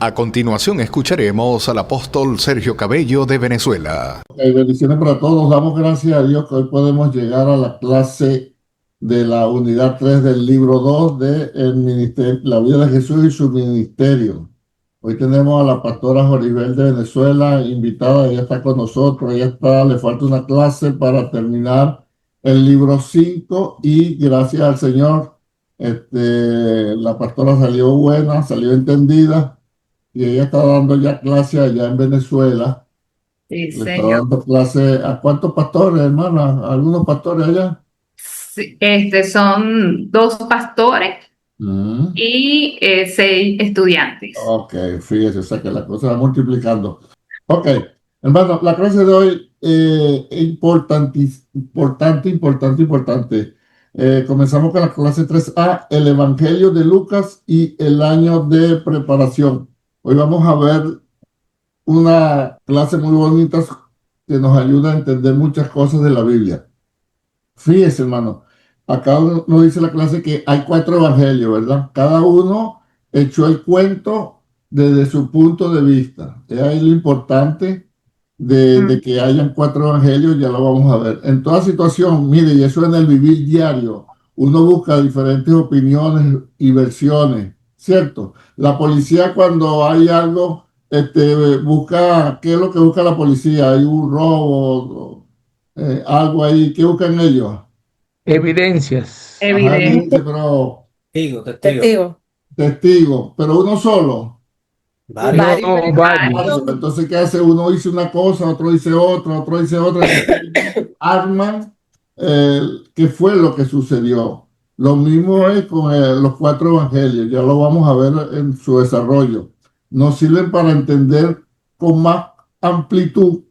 A continuación escucharemos al apóstol Sergio Cabello de Venezuela. Bendiciones para todos. Damos gracias a Dios que hoy podemos llegar a la clase de la unidad 3 del libro 2 de el ministerio, la vida de Jesús y su ministerio. Hoy tenemos a la pastora Joribel de Venezuela invitada, ella está con nosotros, le falta una clase para terminar el libro 5 y gracias al Señor, la pastora salió buena, salió entendida y ella está dando ya clase allá en Venezuela. Sí, Le está señor. dando clase a cuántos pastores, hermana, algunos pastores allá. Sí, son 2 pastores Mm. y 6 estudiantes. Ok, fíjese, o sea que la cosa va multiplicando. Ok, hermano, la clase de hoy es importante. Comenzamos con la clase 3A, el Evangelio de Lucas y el año de preparación. Hoy vamos a ver una clase muy bonita que nos ayuda a entender muchas cosas de la Biblia. Fíjese, hermano, acá nos dice la clase que hay 4 evangelios, ¿verdad? Cada uno echó el cuento desde su punto de vista. Es ahí lo importante de que hayan 4 evangelios, ya lo vamos a ver. En toda situación, mire, y eso en el vivir diario, uno busca diferentes opiniones y versiones, ¿cierto? La policía cuando hay algo, busca, ¿qué es lo que busca la policía? Hay un robo, algo ahí, ¿qué buscan ellos? Evidencias. Ajá, Evidente. dice, pero Testigo. testigo, pero uno solo. Varios. No, varios. Entonces, ¿qué hace? Uno dice una cosa, otro dice otra, otro dice otra. Arman qué fue lo que sucedió. Lo mismo es con los 4 evangelios, ya lo vamos a ver en su desarrollo. Nos sirven para entender con más amplitud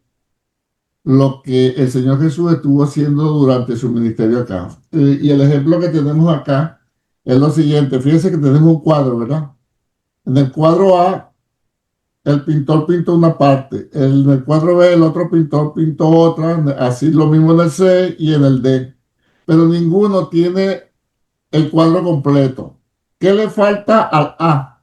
lo que el Señor Jesús estuvo haciendo durante su ministerio acá. Y el ejemplo que tenemos acá es lo siguiente. Fíjense que tenemos un cuadro, ¿verdad? En el cuadro A, el pintor pintó una parte. En el cuadro B, el otro pintor pintó otra. Así lo mismo en el C y en el D. Pero ninguno tiene el cuadro completo. ¿Qué le falta al A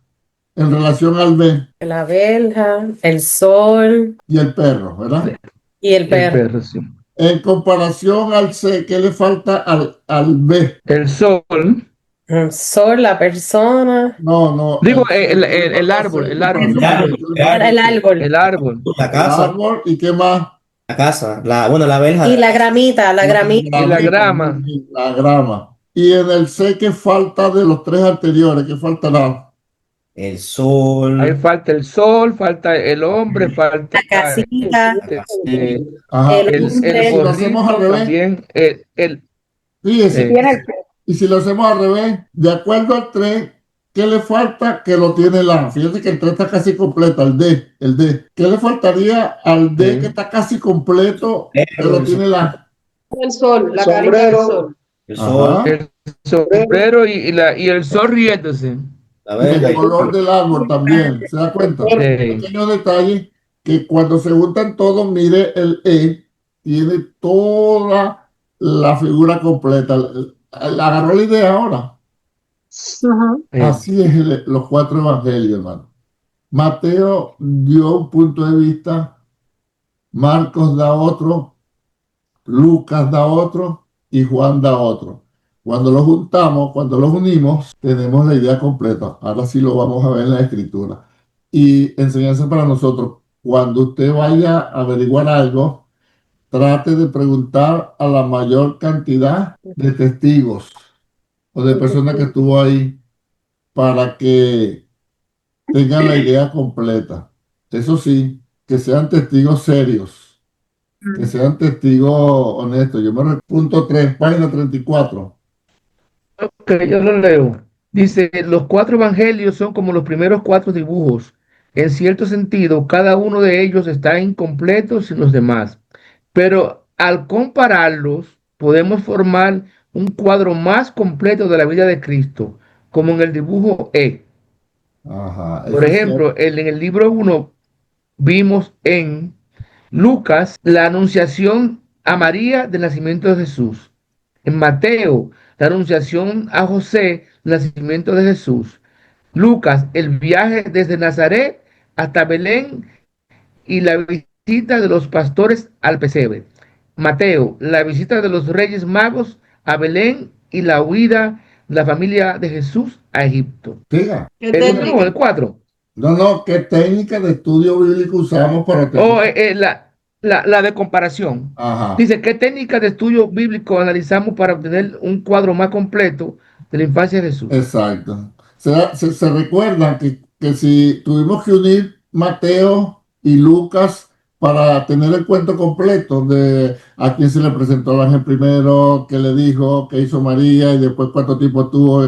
en relación al B La verja, el sol y el perro, ¿verdad? y el El perro. perro, sí. En comparación al C, ¿qué le falta al B? El sol. El sol, la persona, No, no, Digo, C, ¿qué le el falta al árbol, C? el En árbol. comparación al B, ¿qué le falta el al C? árbol El árbol. La El casa, árbol y qué más. la casa, la verja. y la gramita, la gramita. Y la Gramita, muy grama. bien, la grama. Y en el C, ¿qué falta de los 3 anteriores? ¿Qué faltará? El Ahí sol, falta el sol, falta el hombre, falta La casita, la casa. eh, Ajá. el Y si hombre. lo hacemos al gorrito, revés, también fíjese. eh, Y si lo hacemos al revés, de acuerdo al 3, ¿qué le falta que lo tiene el A? Fíjate que el 3 está casi completo, el D. ¿Qué le faltaría al D que está casi completo que lo tiene el A? El sol, la carita del sol. El sol, Ajá. el sombrero y el sol riéndose. la Y verja el y color del árbol también. ¿Se da cuenta? Un Sí. pequeño detalle que cuando se juntan todos, mire el E, tiene toda la figura completa. Agarró la idea ahora. Así es los 4 evangelios, hermano. Mateo dio un punto de vista, Marcos da otro, Lucas da otro y Juan da otro. Cuando los juntamos, cuando los unimos, tenemos la idea completa. Ahora sí lo vamos a ver en la escritura. Y enseñanza para nosotros. Cuando usted vaya a averiguar algo, trate de preguntar a la mayor cantidad de testigos o de personas que estuvo ahí para que tengan la idea completa. Eso sí, que sean testigos serios, que sean testigos honestos. Punto 3, página 34. Ok, yo lo leo. Dice, los 4 evangelios son como los primeros 4 dibujos. En cierto sentido, cada uno de ellos está incompleto sin los demás. Pero al compararlos, podemos formar un cuadro más completo de la vida de Cristo, como en el dibujo E. Ajá, Por eso es cierto. ejemplo, en el libro 1 vimos en Lucas la anunciación a María del nacimiento de Jesús. En Mateo, la anunciación a José del nacimiento de Jesús. Lucas, el viaje desde Nazaret hasta Belén y la visita de los pastores al pesebre. Mateo, la visita de los reyes magos a Belén y la huida de la familia de Jesús a Egipto. Diga. ¿Qué El técnica? 1 o el 4. No, ¿qué técnica de estudio bíblico usamos para tener? O la de comparación. Ajá. Dice, ¿qué técnica de estudio bíblico analizamos para obtener un cuadro más completo de la infancia de Jesús? Exacto. Se recuerdan que si tuvimos que unir Mateo y Lucas para tener el cuento completo de a quién se le presentó el ángel primero, qué le dijo, qué hizo María y después cuánto tiempo tuvo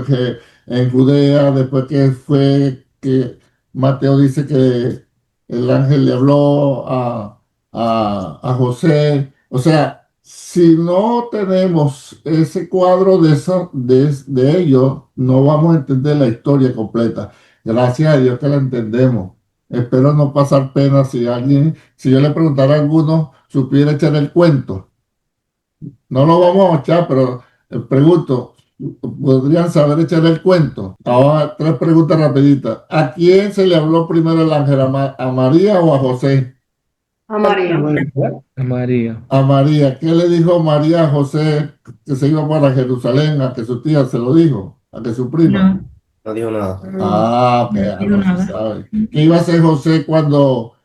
en Judea, después que fue que Mateo dice que el ángel le habló a José. O sea, si no tenemos ese cuadro de ellos, no vamos a entender la historia completa. Gracias a Dios que la entendemos. Espero no pasar pena si yo le preguntara a alguno, supiera echar el cuento. No lo vamos a echar, pero pregunto, ¿podrían saber echar el cuento? Ahora, 3 preguntas rapiditas. ¿A quién se le habló primero el ángel? ¿A María o a José? A María. A María. A María. ¿Qué le dijo María a José que se iba para Jerusalén? A que su tía se lo dijo, a que su prima. No dijo nada. Ah, ok, no se sabe. ¿Qué iba a hacer José cuando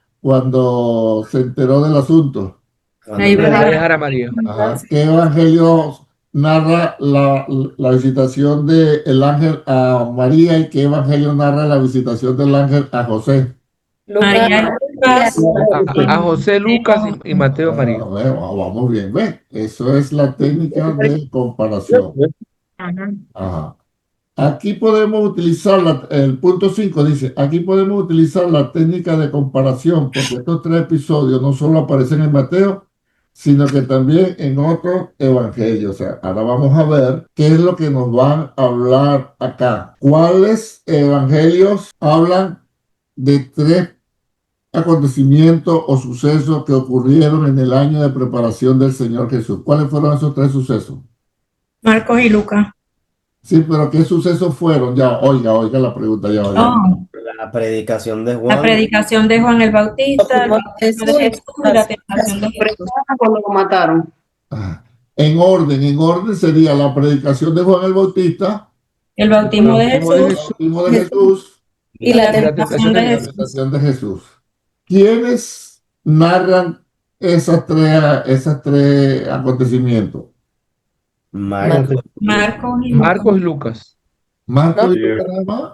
se enteró del asunto? Cuando- Ahí A va. dejar a María. Ajá. ¿Qué evangelio narra la visitación del ángel a María y qué evangelio narra la visitación del ángel a José? Lucas, A José, Lucas y Mateo, María. Ah, bueno, vamos bien, ¿ves? Eso es la técnica de comparación. Ajá. Aquí podemos utilizar el punto 5 dice, aquí podemos utilizar la técnica de comparación porque estos 3 episodios no solo aparecen en Mateo, sino que también en otros evangelios. O sea, ahora vamos a ver qué es lo que nos van a hablar acá. ¿Cuáles evangelios hablan de 3 acontecimientos o sucesos que ocurrieron en el año de preparación del Señor Jesús? ¿Cuáles fueron esos 3 sucesos? Marcos y Lucas. Sí, pero ¿qué sucesos fueron? Ya, oiga la pregunta, ya, oiga. Oh, La predicación de la Juan. predicación de Juan el Bautista, el bautismo de Jesús y la tentación de Jesús. Cuando lo mataron. Ah, en orden sería la predicación de Juan el Bautista, El bautismo de El bautismo de Jesús el bautismo de Jesús y la Y la tentación de y la Jesús. tentación de Jesús. ¿Quiénes narran esas tres acontecimientos? Marcos, Marcos y Lucas. Marcos y Lucas. Marco No. y Lucas, nada más.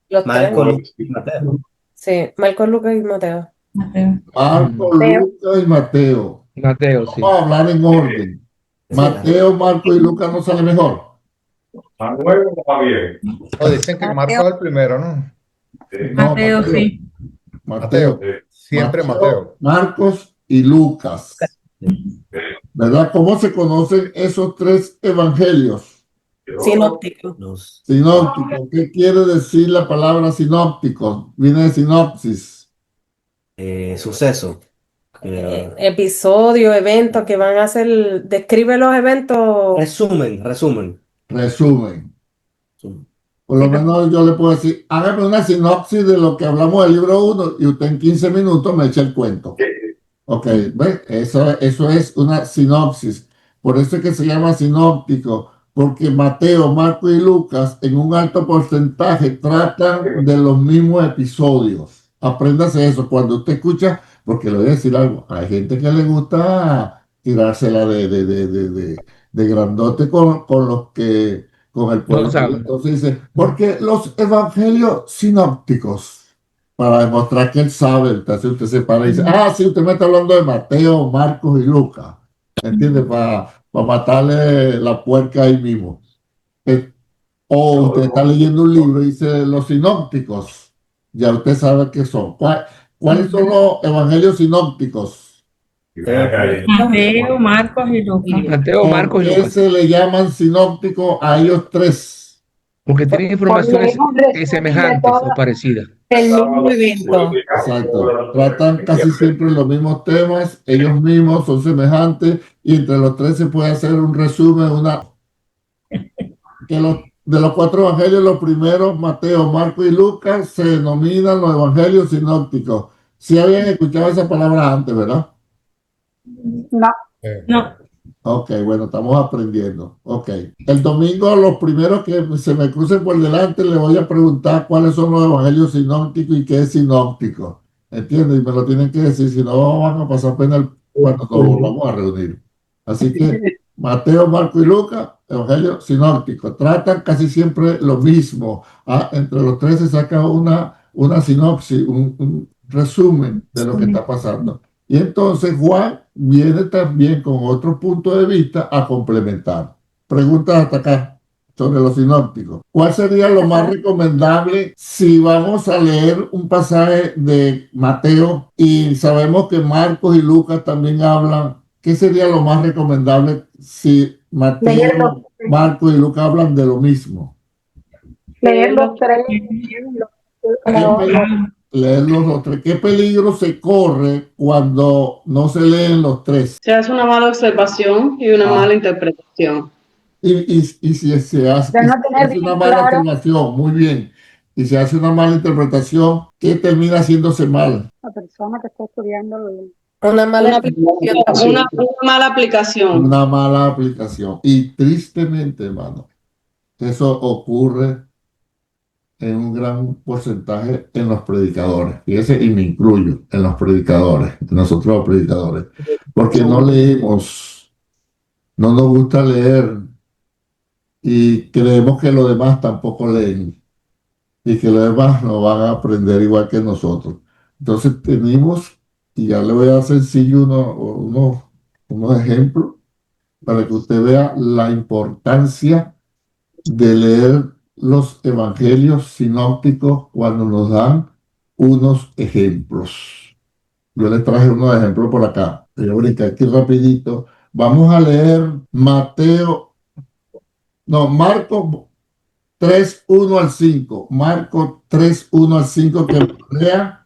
los Marcos, tres. Lucas y Mateo. Sí, Marcos, Lucas y Mateo. Mateo. Marco, Mateo. Lucas y Mateo. Mateo, sí. Vamos a hablar en orden. Mateo, Marco y Lucas no sale mejor. Manuel va bien. O dicen que Marco es el primero, ¿no? No, Mateo, sí. Mateo. Siempre Mateo. Marcos y Lucas. ¿Verdad? ¿Cómo se conocen esos 3 evangelios? Sinóptico. Los Sinópticos. ¿Qué quiere decir la palabra sinóptico? Viene de sinopsis. sucesos. Episodio, eventos que van a hacer, describe los eventos. Resumen. Resumen. Por lo menos yo le puedo decir, hágame una sinopsis de lo que hablamos del libro 1 y usted en 15 minutos me echa el cuento. Ok, ¿ves? Eso es una sinopsis. Por eso es que se llama sinóptico, porque Mateo, Marco y Lucas en un alto porcentaje tratan de los mismos episodios. Apréndase eso. Cuando usted escucha, porque le voy a decir algo, hay gente que le gusta tirársela de grandote con el pueblo. saben. Entonces dice, porque los evangelios sinópticos, para demostrar que él sabe, entonces usted se para y dice, sí, usted me está hablando de Mateo, Marcos y Lucas, ¿entiende? Para matarle la puerca ahí mismo. O usted está leyendo un libro y dice los sinópticos, ya usted sabe qué son. ¿Cuáles son los evangelios sinópticos? Mateo, Marcos y Lucas. Mateo, Marcos y ¿Por qué Lucas. se le llaman sinópticos a ellos 3? Porque tienen informaciones semejantes o parecidas. El mismo evento. Exacto. Tratan casi siempre los mismos temas, ellos mismos son semejantes y entre los 3 se puede hacer un resumen, de los 4 evangelios, los primeros, Mateo, Marcos y Lucas, se denominan los evangelios sinópticos. Si habían escuchado esa palabra antes, ¿verdad? No. No. Ok, bueno, estamos aprendiendo. Ok. El domingo, los primeros que se me crucen por delante, le voy a preguntar cuáles son los evangelios sinópticos y qué es sinóptico. ¿Entiendes? Y me lo tienen que decir, si no van a pasar pena cuando nos volvamos a reunir. Así que Mateo, Marco y Lucas, evangelio sinóptico, tratan casi siempre lo mismo. Entre los tres se saca una sinopsis, un resumen de lo que está pasando. Y entonces Juan viene también con otro punto de vista a complementar. Preguntas hasta acá sobre los sinópticos. ¿Cuál sería lo más recomendable si vamos a leer un pasaje de Mateo y sabemos que Marcos y Lucas también hablan? ¿Qué sería lo más recomendable si Mateo, Marcos y Lucas hablan de lo mismo? Leer los tres. Leer los tres. ¿Qué peligro se corre cuando no se leen los tres? Se hace una mala observación y una mala interpretación. Y si se hace, una mala observación, muy bien. Y se hace una mala interpretación, ¿qué termina haciéndose mal? La persona que está estudiando Una mala aplicación. una mala aplicación. Una mala aplicación. Y tristemente, hermano, eso ocurre en un gran porcentaje en los predicadores. Fíjese, y me incluyo en los predicadores, nosotros los predicadores, porque no leemos, no nos gusta leer y creemos que los demás tampoco leen y que los demás no van a aprender igual que nosotros. Entonces tenemos, y ya le voy a dar sencillo unos ejemplos para que usted vea la importancia de leer los evangelios sinópticos cuando nos dan unos ejemplos. Yo les traje unos ejemplos por acá. Yo brinqué aquí rapidito. Vamos a leer Marcos 3, 1 al 5. Marcos 3, 1 al 5 que lo lea.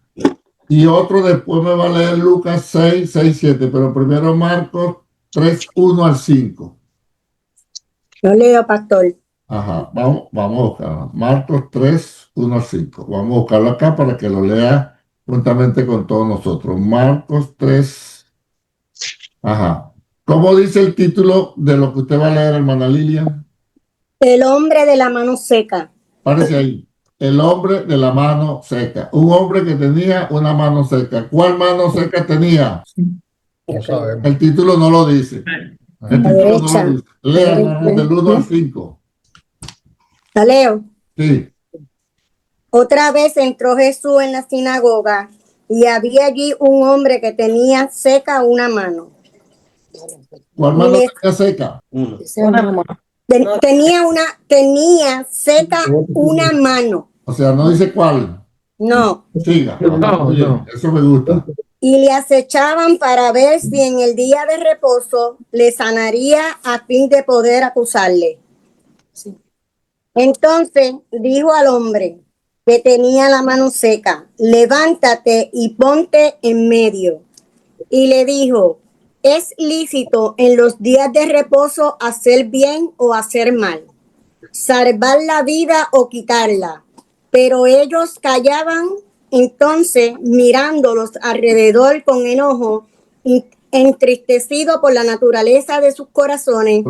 Y otro después me va a leer Lucas 6, 6, 7. Pero primero Marcos 3, 1 al 5. Lo leo, pastor. Ajá, vamos a buscarlo. Marcos 3, 1 al 5. Vamos a buscarlo acá para que lo lea juntamente con todos nosotros. Marcos 3. Ajá. ¿Cómo dice el título de lo que usted va a leer, hermana Lilian? El hombre de la mano seca. Párese ahí. El hombre de la mano seca. Un hombre que tenía una mano seca. ¿Cuál mano seca tenía? No sabemos. El título no lo dice. El título no lo dice. Lea del 1 al 5. ¿La leo? Sí. Otra vez entró Jesús en la sinagoga y había allí un hombre que tenía seca una mano. ¿Cuál mano tenía seca? Tenía seca una mano. O sea, no dice cuál. No. Siga. No. Eso me gusta. Y le acechaban para ver si en el día de reposo le sanaría a fin de poder acusarle. Sí. Entonces dijo al hombre que tenía la mano seca: levántate y ponte en medio. Y le dijo: ¿es lícito en los días de reposo hacer bien o hacer mal? ¿Salvar la vida o quitarla? Pero ellos callaban. Entonces, mirándolos alrededor con enojo, entristecido por la naturaleza de sus corazones,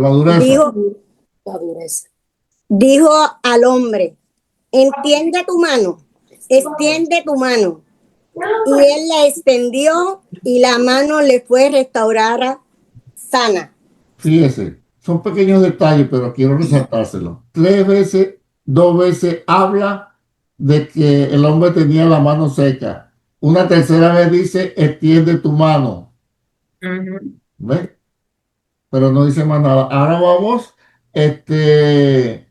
dijo al hombre: extiende tu mano. Y él la extendió y la mano le fue restaurada sana. Fíjese, son pequeños detalles, pero quiero resaltárselo. 2 veces habla de que el hombre tenía la mano seca. Una tercera vez dice: extiende tu mano. ¿Ves? Pero no dice más nada. Ahora vamos, ¿qué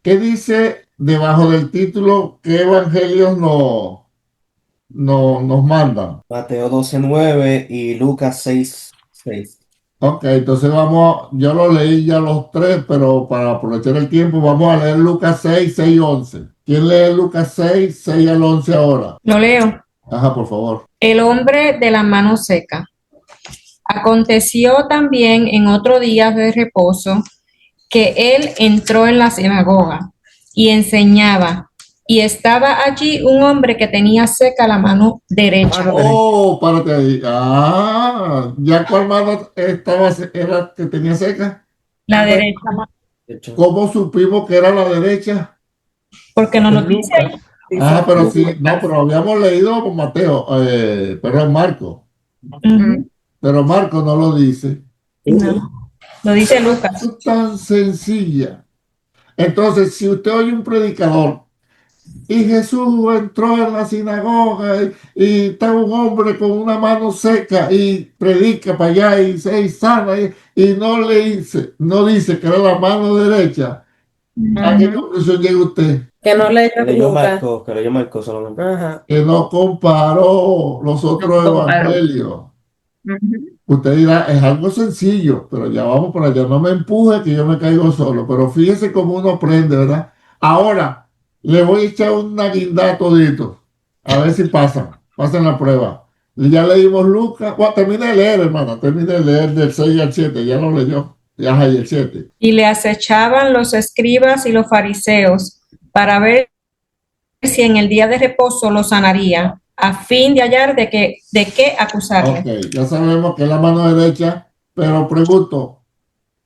dice debajo del título? ¿Qué evangelios nos mandan? Mateo 12:9 y Lucas 6:6. Ok, entonces yo lo leí ya los 3, pero para aprovechar el tiempo vamos a leer Lucas 6, 6, 11. ¿Quién lee Lucas 6, 6 al 11 ahora? Lo leo. Ajá, por favor. El hombre de la mano seca. Aconteció también en otro día de reposo que él entró en la sinagoga y enseñaba, y estaba allí un hombre que tenía seca la mano derecha. Oh, párate ahí. Ah, ¿ya cuál mano era que tenía seca? La derecha, ¿Cómo supimos que era la derecha? porque no lo dice ahí. Ah, pero sí, no, pero habíamos leído por Mateo, perdón, Marco. Ujú. Pero Marco no lo dice. No, lo dice Lucas. Es tan sencilla. Entonces, si usted oye un predicador y Jesús entró en la sinagoga y está un hombre con una mano seca y predica para allá y se sana y no dice que era la mano derecha, ¿a qué conclusión llega usted? Que no le Que leyó Marcos solamente. Ajá. Que no comparó los otros No comparó. evangelios. Ujú. Usted dirá, es algo sencillo, pero ya vamos por allá. No me empuje que yo me caigo solo. Pero fíjese cómo uno aprende, ¿verdad? Ahora, le voy a echar una guinda todito. A ver si pasan la prueba. Ya leímos Lucas. Bueno, termine de leer, hermana. Termine de leer del 6 al 7. Ya lo leyó. Ya hay el 7. Y le acechaban los escribas y los fariseos para ver si en el día de reposo lo sanaría, a fin de hallar de qué acusarle. Ok, ya sabemos que es la mano derecha, pero pregunto,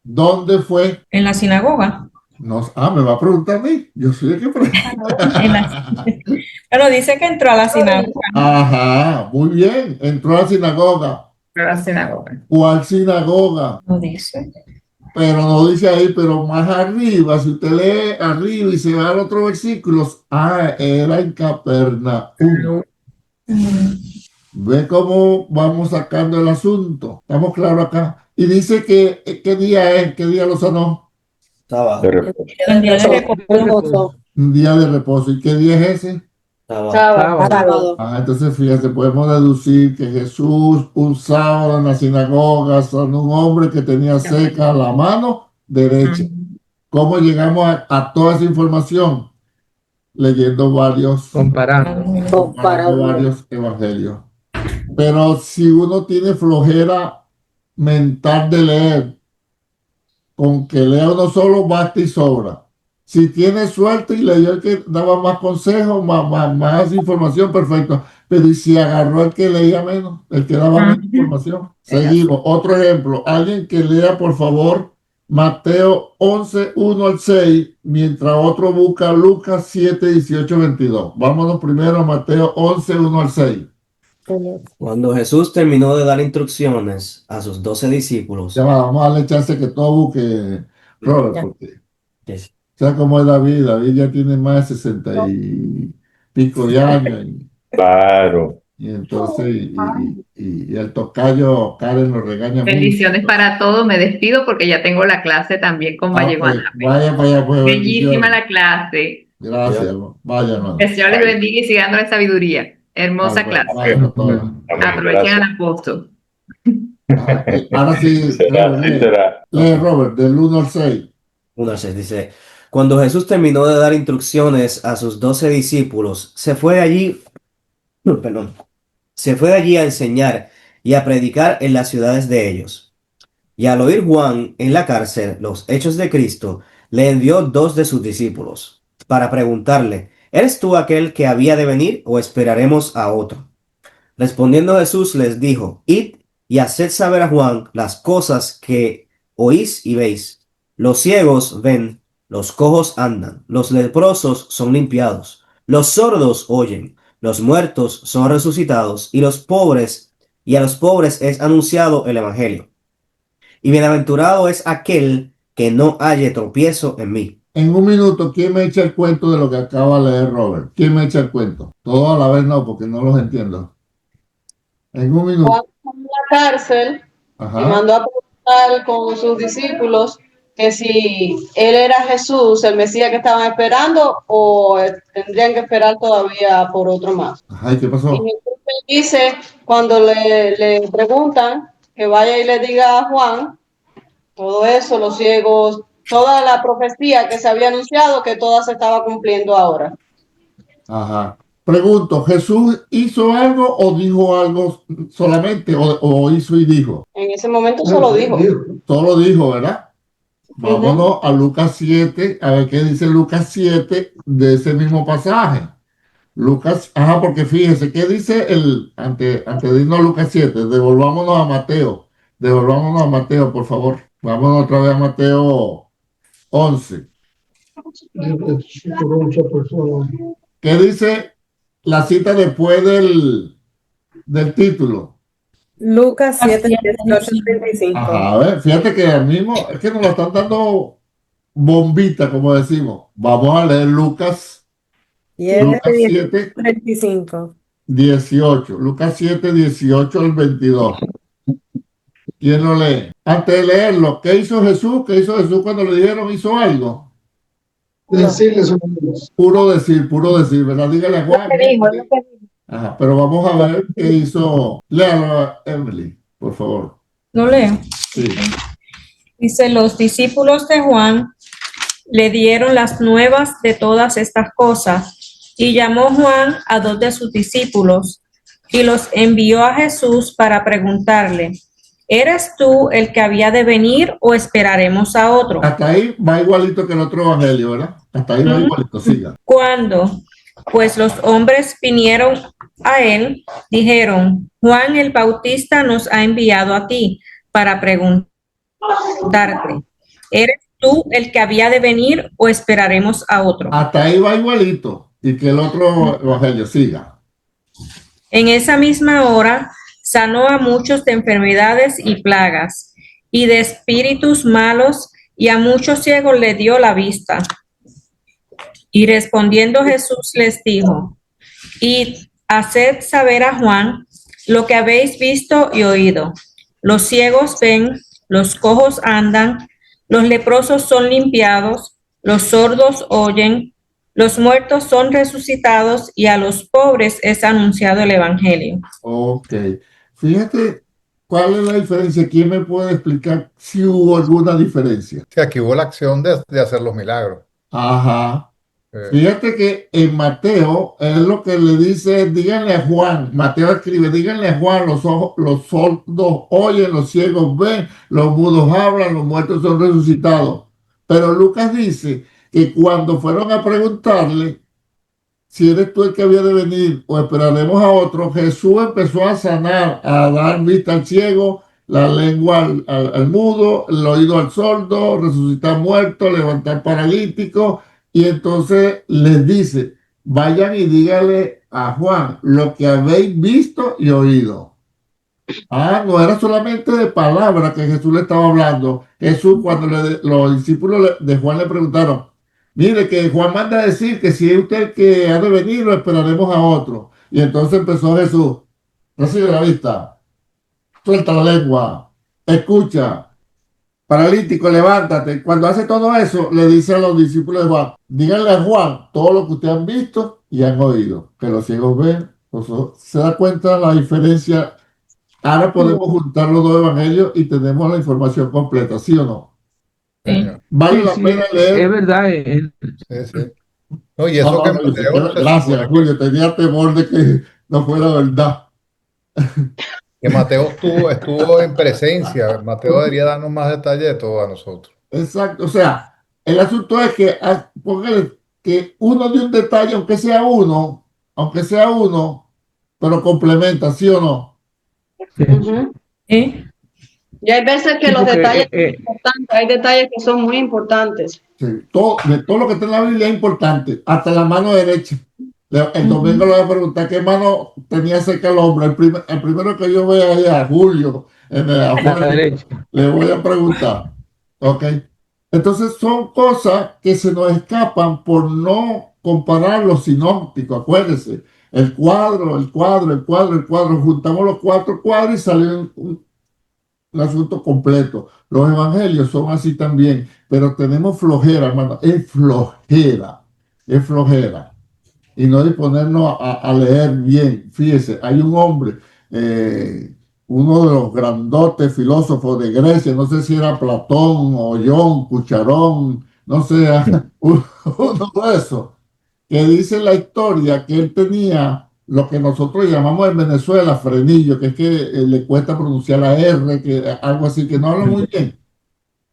¿dónde fue? En la sinagoga. No, me va a preguntar a mí. Yo soy el que pregunta. En la- Bueno, dice que entró a la sinagoga. Ajá, muy bien. Entró a la sinagoga. La sinagoga. ¿Cuál sinagoga? No dice. Pero no dice ahí, pero más arriba, si usted lee arriba y se va al otro versículo, era en Capernaum. Ve cómo vamos sacando el asunto. Estamos claros acá. Y dice que, ¿qué día es? ¿Qué día lo sanó? Sábado. El día de reposo. Un día de reposo. ¿Y qué día es ese? Sábado. Entonces fíjate, podemos deducir que Jesús un sábado en la sinagoga sanó un hombre que tenía seca la mano derecha. ¿Cómo llegamos a toda esa información? Leyendo Comparando. varios evangelios. Pero si uno tiene flojera mental de leer, con que lea uno solo basta y sobra. Si tiene suerte y leyó el que daba más consejos, más información, perfecto. Pero ¿y si agarró el que leía menos, el que daba menos información? Seguimos. Otro ejemplo. Alguien que lea, por favor, Mateo 11, 1 al 6, mientras otro busca Lucas 7, 18, 22. Vámonos primero a Mateo 11, 1 al 6. Cuando Jesús terminó de dar instrucciones a sus 12 discípulos, Ya va, vamos a darle chance que todo busque, Robert, porque sea como es David. David ya tiene más de 60 y pico de años. Claro. Y entonces, y el tocayo Karen lo regaña Bendiciones para todos. Me despido porque ya tengo la clase también con mucho. Vallejo Pues, Anape. vaya para allá, pues. Bellísima bendiciones. la clase. Gracias, vaya, hermano. Que el Señor les bendiga y siga dando esa sabiduría. Hermosa Vaya, clase. vaya, doctora. Amén. Aprovechen Gracias. al apóstol. Ahora sí, Así será. lee, Robert, del 1 al 6. 1 al 6 dice, cuando Jesús terminó de dar instrucciones a sus 12 discípulos, se fue de allí a enseñar y a predicar en las ciudades de ellos. Y al oír Juan en la cárcel los hechos de Cristo, le envió 2 de sus discípulos para preguntarle, ¿eres tú aquel que había de venir o esperaremos a otro? Respondiendo Jesús les dijo, id y haced saber a Juan las cosas que oís y veis. Los ciegos ven, los cojos andan, los leprosos son limpiados, los sordos oyen, los muertos son resucitados y a los pobres es anunciado el evangelio. Y bienaventurado es aquel que no halle tropiezo en mí. En un minuto, ¿quién me echa el cuento de lo que acaba de leer Robert? ¿Quién me echa el cuento? Todo a la vez no, porque no los entiendo. En un minuto. Juan estaba en la cárcel y Ajá. mandó a preguntar con sus discípulos que si él era Jesús, el Mesías que estaban esperando, o tendrían que esperar todavía por otro más. Ajá, ¿y qué pasó? Y Jesús le dice, cuando le preguntan, que vaya y le diga a Juan todo eso, los ciegos, toda la profecía que se había anunciado, que toda se estaba cumpliendo ahora. Ajá. Pregunto, ¿Jesús hizo algo o dijo algo solamente? ¿O hizo y dijo? En ese momento solo dijo. Solo dijo, ¿verdad? Vámonos a Lucas 7, a ver qué dice Lucas 7 de ese mismo pasaje. Lucas, porque fíjese, ¿qué dice antes de irnos a Lucas 7? Devolvámonos a Mateo, por favor. Vámonos otra vez a Mateo 11. ¿Qué dice la cita después del título? Lucas 7, 18, 35. Ajá, a ver, fíjate que al mismo, es que nos lo están dando bombita, como decimos. Vamos a leer Lucas 7, 35. 18. Lucas 7, 18 al 22. ¿Quién lo lee? Antes de leerlo, ¿qué hizo Jesús? ¿Qué hizo Jesús cuando le dijeron hizo algo? Decirles Puro decir, ¿verdad? Dígale a Juan. Ajá, pero vamos a ver qué hizo. Léalo, Emily, por favor. ¿Lo leo? Sí. Dice, los discípulos de Juan le dieron las nuevas de todas estas cosas y llamó Juan a 2 de sus discípulos y los envió a Jesús para preguntarle, ¿eres tú el que había de venir o esperaremos a otro? Hasta ahí va igualito que el otro evangelio, ¿verdad? Hasta ahí va igualito, siga. Cuando pues los hombres vinieron a él, dijeron, Juan el Bautista nos ha enviado a ti para preguntarte, ¿eres tú el que había de venir o esperaremos a otro? Hasta ahí va igualito y que el otro evangelio siga. En esa misma hora sanó a muchos de enfermedades y plagas y de espíritus malos y a muchos ciegos le dio la vista. Y respondiendo Jesús les dijo, id, haced saber a Juan lo que habéis visto y oído. Los ciegos ven, los cojos andan, los leprosos son limpiados, los sordos oyen, los muertos son resucitados y a los pobres es anunciado el evangelio. Ok. Fíjate, ¿cuál es la diferencia? ¿Quién me puede explicar si hubo alguna diferencia? Sí, aquí hubo la acción de hacer los milagros. Ajá. Fíjate que en Mateo es lo que le dice, díganle a Juan, Mateo escribe, díganle a Juan, los sordos oyen, los ciegos ven, los mudos hablan, los muertos son resucitados. Pero Lucas dice que cuando fueron a preguntarle si eres tú el que había de venir o esperaremos a otro, Jesús empezó a sanar, a dar vista al ciego, la lengua al mudo, el oído al sordo, resucitar muertos, levantar paralíticos. Y entonces les dice, vayan y díganle a Juan lo que habéis visto y oído. No era solamente de palabras que Jesús le estaba hablando. Jesús, cuando los discípulos de Juan le preguntaron, mire que Juan manda a decir que si es usted el que ha de venir, lo esperaremos a otro. Y entonces empezó Jesús, recibe la vista, suelta la lengua, escucha. Paralítico, levántate. Cuando hace todo eso, le dice a los discípulos de Juan, díganle a Juan todo lo que ustedes han visto y han oído, que los ciegos ven. Se da cuenta la diferencia. Ahora podemos juntar los dos evangelios y tenemos la información completa, ¿sí o no? Sí. Vale la pena leer. Es verdad. Sí. No, y eso que Mateo, gracias, Julio. Tenía temor de que no fuera verdad. Que Mateo estuvo en presencia. Mateo debería darnos más detalles de todo a nosotros. Exacto. O sea, el asunto es que, póngale que uno de un detalle, aunque sea uno, pero complementa, ¿sí o no? ¿Sí? Y hay veces que los detalles son importantes, hay detalles que son muy importantes. Sí, de todo lo que está en la Biblia es importante, hasta la mano derecha. El domingo le voy a preguntar qué mano tenía cerca el hombre. El primero que yo vea ahí a Julio en la derecha. Le voy a preguntar. ¿Ok? Entonces son cosas que se nos escapan por no comparar los sinópticos. Acuérdense, el cuadro. Juntamos los 4 cuadros y salió un asunto completo. Los evangelios son así también, pero tenemos flojera, hermano. Es flojera. Y no disponernos a leer bien. Fíjese, hay un hombre, uno de los grandotes filósofos de Grecia, no sé si era Platón, Ollón, Cucharón, no sé, uno de esos, que dice en la historia que él tenía lo que nosotros llamamos en Venezuela frenillo, que es que le cuesta pronunciar la R, que algo así, que no habla muy bien.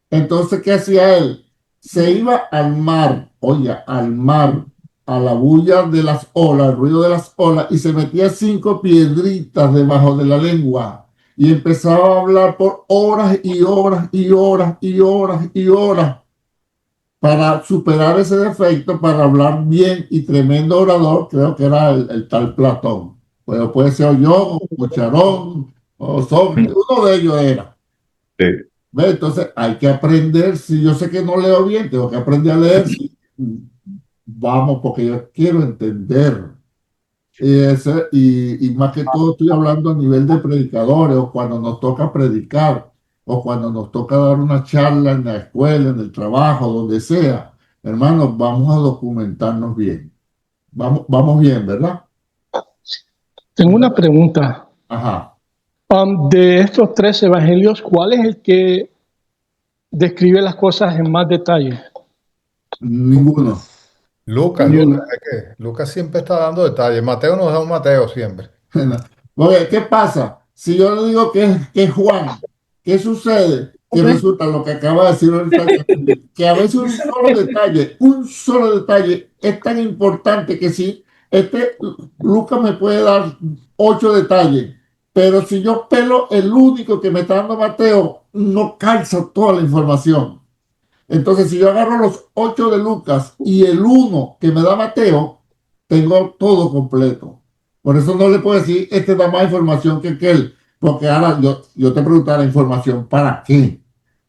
Entonces, ¿qué hacía él? Se iba al mar, oye, al mar, a la bulla de las olas, el ruido de las olas, y se metía 5 piedritas debajo de la lengua y empezaba a hablar por horas y horas y horas y horas y horas para superar ese defecto, para hablar bien y tremendo orador. Creo que era el tal Platón. Pues puede ser yo, o Cucharón, o Sócrates, uno de ellos era. Sí. ¿Ve? Entonces hay que aprender. Si yo sé que no leo bien, tengo que aprender a leer. Vamos, porque yo quiero entender. Y más que todo estoy hablando a nivel de predicadores, o cuando nos toca predicar, o cuando nos toca dar una charla en la escuela, en el trabajo, donde sea. Hermanos, vamos a documentarnos bien. Vamos bien, ¿verdad? Tengo una pregunta. Ajá. De estos 3 evangelios, ¿cuál es el que describe las cosas en más detalle? Ninguno. Lucas, Ninguno. es que Lucas siempre está dando detalles. Mateo nos da un Mateo siempre. Porque, ¿qué pasa? Si yo le digo que es Juan, ¿qué sucede? Que resulta lo que acaba de decir ahorita, que a veces un solo detalle es tan importante que si Lucas me puede dar 8 detalles, pero si yo pelo el único que me está dando Mateo, no calza toda la información. Entonces, si yo agarro los 8 de Lucas y el uno que me da Mateo, tengo todo completo. Por eso no le puedo decir, este da más información que aquel, porque ahora yo te preguntara información, ¿para qué?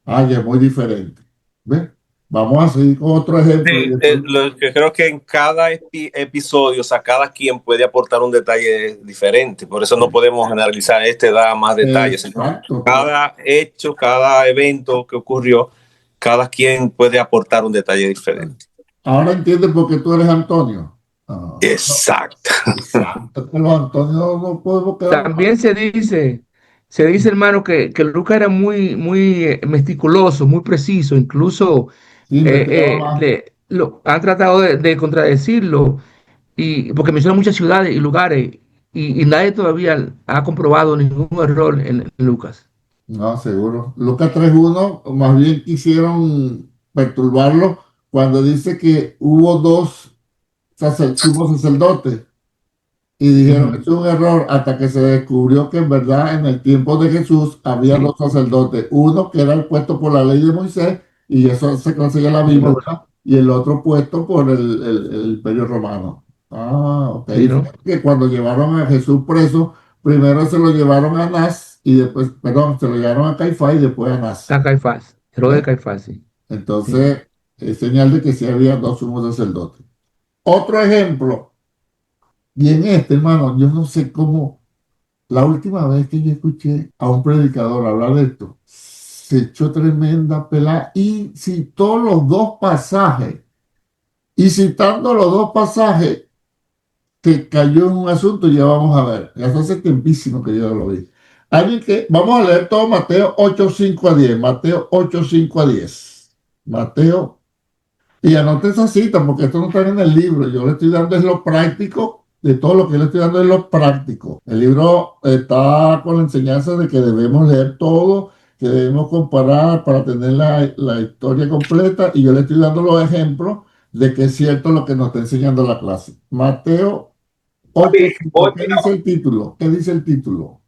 Ay, es muy diferente. ¿Ves? Vamos a seguir con otro ejemplo. Sí, lo que creo que en cada episodio, o sea, cada quien puede aportar un detalle diferente. Por eso no podemos analizar este da más detalles. Exacto. Cada hecho, cada evento que ocurrió, cada quien puede aportar un detalle diferente. Ahora entiendes por qué tú eres Antonio. Exacto. Exacto. Los Antonio no podemos quedar. También se dice, hermano, que Lucas era muy meticuloso, muy preciso. Incluso Sí, me han tratado de contradecirlo, y porque menciona muchas ciudades y lugares, y nadie todavía ha comprobado ningún error en Lucas. No, seguro. Lucas 3:1, más bien quisieron perturbarlo cuando dice que hubo dos sumos sacerdotes y dijeron, es un error, hasta que se descubrió que en verdad en el tiempo de Jesús había dos sacerdotes, uno que era el puesto por la ley de Moisés, y eso se conseguía la Biblia, ¿verdad? Y el otro puesto por el Imperio Romano. Ah, ok. Sí, ¿no? Que cuando llevaron a Jesús preso, primero se lo llevaron a Anás y después, perdón, se lo llevaron a Caifás y después a Anás. A Caifás, Herodes de Caifás, sí. Entonces, es señal de que sí había dos sumos sacerdotes. Otro ejemplo, y en este, hermano, yo no sé cómo, la última vez que yo escuché a un predicador hablar de esto, se echó tremenda pelada y citó los dos pasajes. Y citando los dos pasajes, que cayó en un asunto, ya vamos a ver. Ya hace tiempísimo que yo lo vi. Vamos a leer todo Mateo 8:5-10. Mateo 8:5-10. Mateo. Y anote esa cita, porque esto no está en el libro. Yo le estoy dando es lo práctico, de todo lo que le estoy dando es lo práctico. El libro está con la enseñanza de que debemos leer todo, que debemos comparar para tener la historia completa, y yo le estoy dando los ejemplos de que es cierto lo que nos está enseñando la clase. Mateo 8:5. ¿Qué dice el título? ¿Qué dice el título?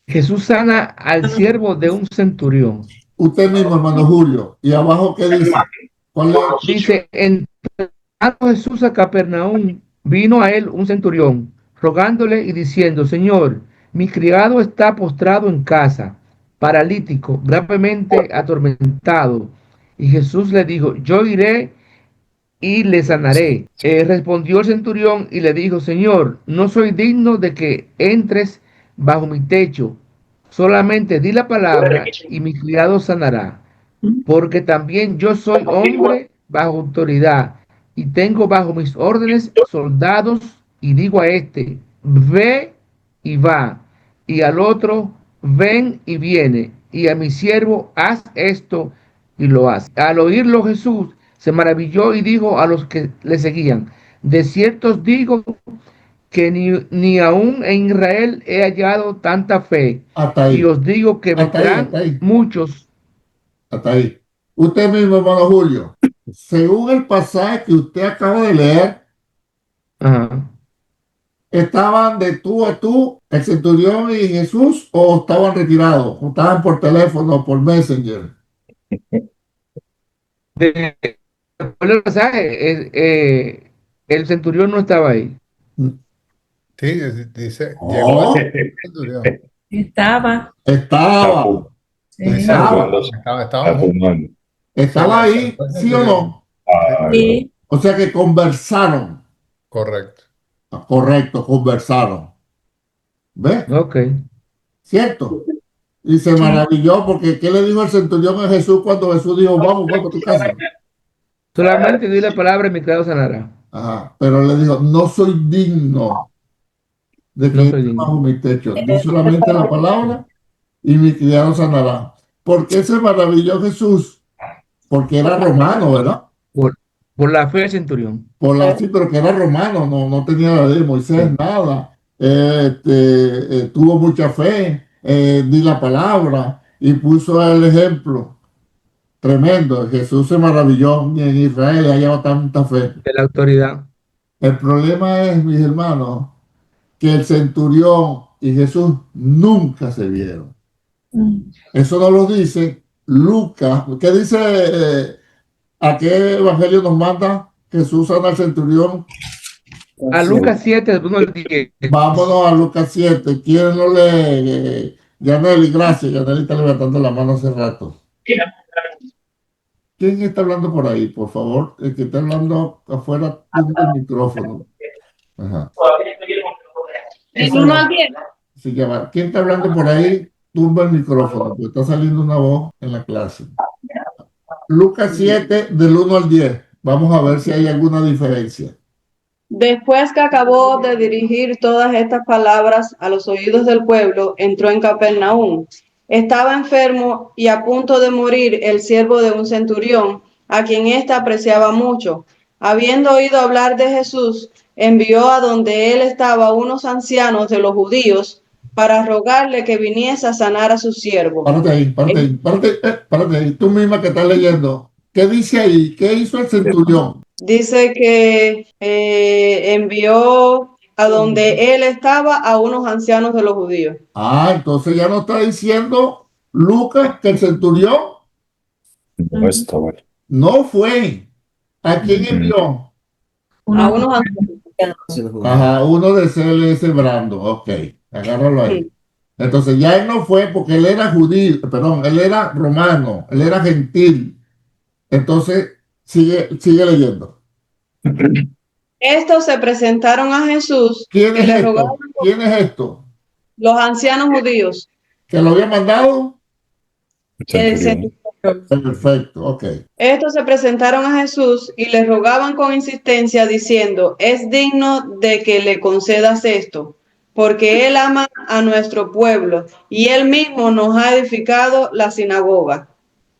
Jesús sana al siervo de un centurión. Usted mismo, hermano Julio. ¿Y abajo qué dice? ¿Cuál es? Dice, entrando Jesús a Capernaum, vino a él un centurión, rogándole y diciendo, Señor, mi criado está postrado en casa, paralítico, gravemente atormentado. Y Jesús le dijo, yo iré y le sanaré. Respondió el centurión y le dijo, Señor, no soy digno de que entres bajo mi techo, solamente di la palabra y mi criado sanará, porque también yo soy hombre bajo autoridad y tengo bajo mis órdenes soldados, y digo a este, ve y va, y al otro, ven y viene, y a mi siervo, haz esto, y lo hace. Al oírlo Jesús se maravilló y dijo a los que le seguían, de cierto os digo que ni aún en Israel he hallado tanta fe. Hasta ahí. Y os digo que vendrán muchos. Hasta ahí. Usted mismo, hermano Julio, según el pasaje que usted acaba de leer, Ajá. ¿estaban de tú a tú el centurión y Jesús o estaban retirados? ¿O estaban por teléfono, por Messenger? De, el pasaje, el centurión no estaba ahí. Sí, dice, Oh, llegó el centurión. Estaba. estaba. Sí. Estaba. Estaban juntos. Estaba ahí, ¿sí o no? Sí. O sea que conversaron. Correcto. Correcto, conversaron. ¿Ves? Ok. ¿Cierto? Y se maravilló porque ¿qué le dijo el centurión a Jesús cuando Jesús dijo, vamos, vamos a tu casa? Solamente di la palabra y mi criado sanará. Ajá, pero le dijo, no soy digno de que No soy entre digno. bajo mi techo. Di solamente la palabra y mi criado sanará. ¿Por qué se maravilló Jesús? Porque era romano, ¿verdad? Por la fe del centurión. Sí, pero que era romano, no tenía la ley de Moisés, nada. Tuvo mucha fe, di la palabra y puso el ejemplo. Tremendo. Jesús se maravilló, ni en Israel haya tanta fe. De la autoridad. El problema es, mis hermanos, que el centurión y Jesús nunca se vieron. Eso no lo dice Lucas. ¿Qué dice? ¿A qué evangelio nos manda Jesús sana al centurión? A Lucas 7, del 1 al 10. Vámonos a Lucas 7. ¿Quién no lee? Yaneli, gracias. Yaneli está levantando la mano hace rato. ¿Quién está hablando por ahí? Por favor, el que está hablando afuera, tumba el micrófono. Ajá. ¿Del 1 al 10? Se llama. ¿Quién está hablando por ahí? Tumba el micrófono, porque está saliendo una voz en la clase. Lucas 7, del 1 al 10. Vamos a ver si hay alguna diferencia. Después que acabó de dirigir todas estas palabras a los oídos del pueblo, entró en Capernaum. Estaba enfermo y a punto de morir el siervo de un centurión, a quien éste apreciaba mucho. Habiendo oído hablar de Jesús, envió a donde él estaba unos ancianos de los judíos para rogarle que viniese a sanar a su siervo. Párate ahí. Tú misma que estás leyendo. ¿Qué dice ahí? ¿Qué hizo el centurión? Dice que envió a donde él estaba a unos ancianos de los judíos. Entonces ya no está diciendo Lucas que el centurión No está bueno. no fue. ¿A quién envió? A unos ancianos. Ajá, uno de CLS Brando. Ok, agárralo ahí. Entonces ya él no fue porque él era judío, perdón, él era romano, él era gentil. Entonces sigue leyendo. Estos se presentaron a Jesús. ¿Quién y es le esto? rogaron. ¿Quién es esto? Los ancianos judíos. ¿Que lo había mandado? El centurión. Perfecto, ok. Estos se presentaron a Jesús y le rogaban con insistencia diciendo, es digno de que le concedas esto, porque él ama a nuestro pueblo y él mismo nos ha edificado la sinagoga.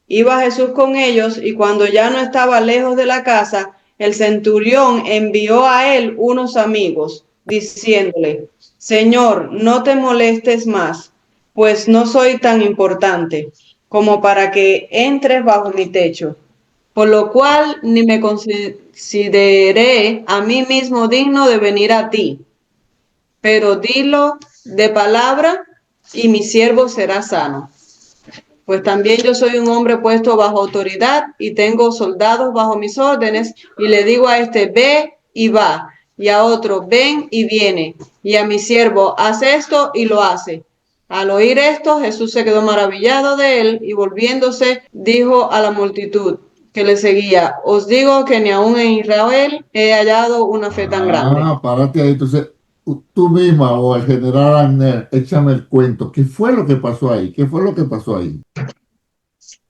Iba Jesús con ellos y cuando ya no estaba lejos de la casa, el centurión envió a él unos amigos, diciéndole, Señor, no te molestes más, pues no soy tan importante como para que entres bajo mi techo, por lo cual ni me consideré a mí mismo digno de venir a ti, pero dilo de palabra y mi siervo será sano. Pues también yo soy un hombre puesto bajo autoridad y tengo soldados bajo mis órdenes, y le digo a este, ve y va, y a otro, ven y viene, y a mi siervo, haz esto y lo hace. Al oír esto, Jesús se quedó maravillado de él y volviéndose dijo a la multitud que le seguía, os digo que ni aún en Israel he hallado una fe tan grande. Párate ahí. Entonces, tú misma o el general Agner, échame el cuento. ¿Qué fue lo que pasó ahí? ¿Qué fue lo que pasó ahí?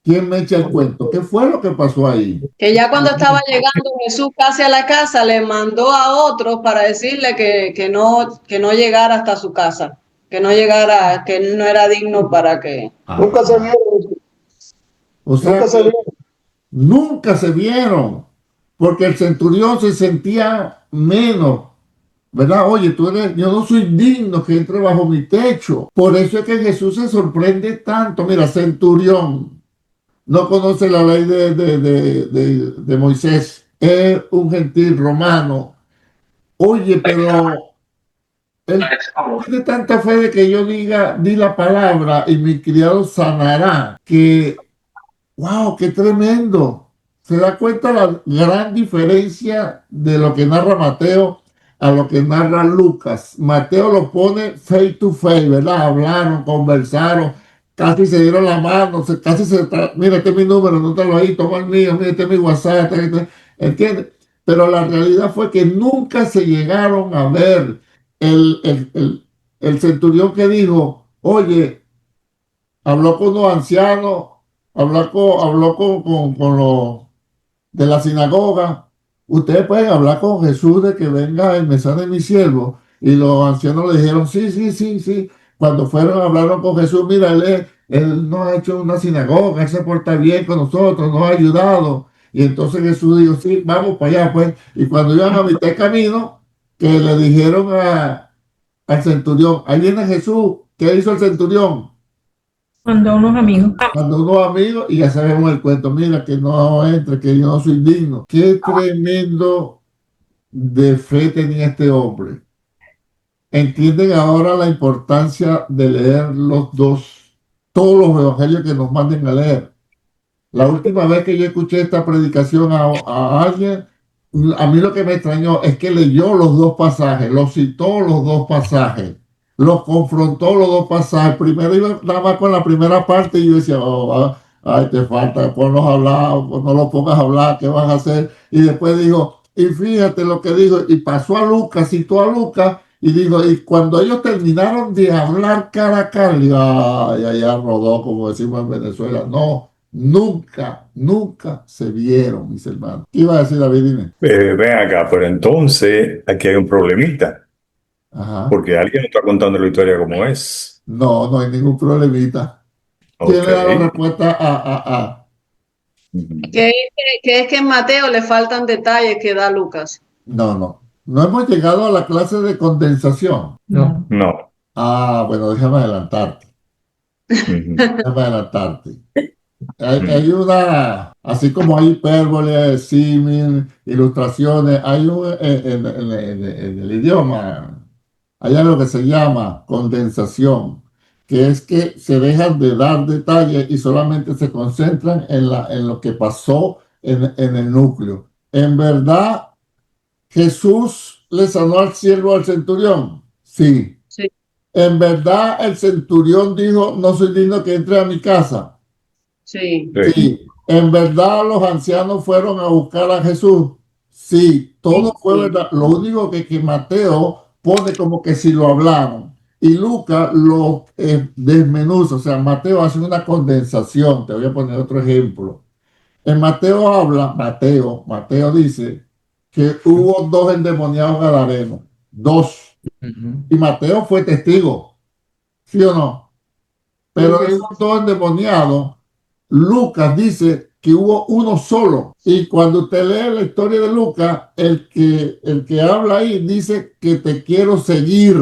¿Quién me echa el cuento? ¿Qué fue lo que pasó ahí? Que ya cuando estaba llegando Jesús casi a la casa, le mandó a otros para decirle que no llegara hasta su casa, que no llegara, que él no era digno para que... Nunca se vieron. O sea, nunca se vieron, porque el centurión se sentía menos, ¿verdad? Oye, yo no soy digno que entre bajo mi techo. Por eso es que Jesús se sorprende tanto. Mira, centurión, no conoce la ley de Moisés, es un gentil romano. Oye, pero él tiene tanta fe de que yo diga, di la palabra y mi criado sanará, que, wow, qué tremendo. Se da cuenta la gran diferencia de lo que narra Mateo a lo que narra Lucas. Mateo lo pone face to face, ¿verdad? Hablaron, conversaron, casi se dieron la mano, casi se, mira, este es mi número, anótalo ahí, toma el mío, mira, este es mi WhatsApp, ¿entiendes? Pero la realidad fue que nunca se llegaron a ver. El centurión que dijo, oye, habló con los ancianos, habló con los de la sinagoga. Ustedes pueden hablar con Jesús de que venga el Mesías de mi siervo. Y los ancianos le dijeron, sí, sí, sí, sí. Cuando fueron, hablaron con Jesús, mira, él nos ha hecho una sinagoga, él se porta bien con nosotros, nos ha ayudado. Y entonces Jesús dijo, sí, vamos para allá, pues. Y cuando iban a mitad de camino, que le dijeron al centurión, ahí viene Jesús. ¿Qué hizo el centurión? Cuando unos amigos. Cuando unos amigos, y ya sabemos el cuento, mira, que no entre, que yo no soy digno. Qué tremendo de fe tenía este hombre. Entienden ahora la importancia de leer todos los evangelios que nos manden a leer. La última vez que yo escuché esta predicación a alguien, a mí lo que me extrañó es que leyó los dos pasajes, los citó los dos pasajes, los confrontó los dos pasajes. Primero iba nada más con la primera parte y yo decía, oh, ay, te falta, ponlos a hablar, no lo pongas a hablar, ¿qué vas a hacer? Y después dijo, y fíjate lo que dijo, y pasó a Lucas, citó a Lucas, y dijo, y cuando ellos terminaron de hablar cara a cara, digo, ay, allá rodó, como decimos en Venezuela, no. Nunca, nunca se vieron, mis hermanos. ¿Qué iba a decir David? Dime. Ven acá, pero entonces aquí hay un problemita, Ajá. porque alguien no está contando la historia como es. No, no hay ningún problemita. ¿Quién le da la respuesta a? Que es que en Mateo le faltan detalles que da Lucas. No. No hemos llegado a la clase de condensación. No. No. Ah, bueno, déjame adelantarte. Déjame adelantarte. Hay una, así como hay hipérbole, símil, ilustraciones, hay en el idioma, hay algo que se llama condensación, que es que se dejan de dar detalles y solamente se concentran en lo que pasó en el núcleo. En verdad, Jesús le sanó al siervo al centurión. Sí. Sí. En verdad, el centurión dijo, no soy digno que entre a mi casa. Sí. Sí, en verdad los ancianos fueron a buscar a Jesús. Sí, todo fue verdad. Lo único que Mateo pone como que si lo hablaron y Lucas lo desmenuza. O sea, Mateo hace una condensación. Te voy a poner otro ejemplo. En Mateo Mateo dice que hubo dos endemoniados gadarenos. Dos. Y Mateo fue testigo. ¿Sí o no? Pero esos dos endemoniados, Lucas dice que hubo uno solo. Y cuando usted lee la historia de Lucas, el que habla ahí dice que te quiero seguir.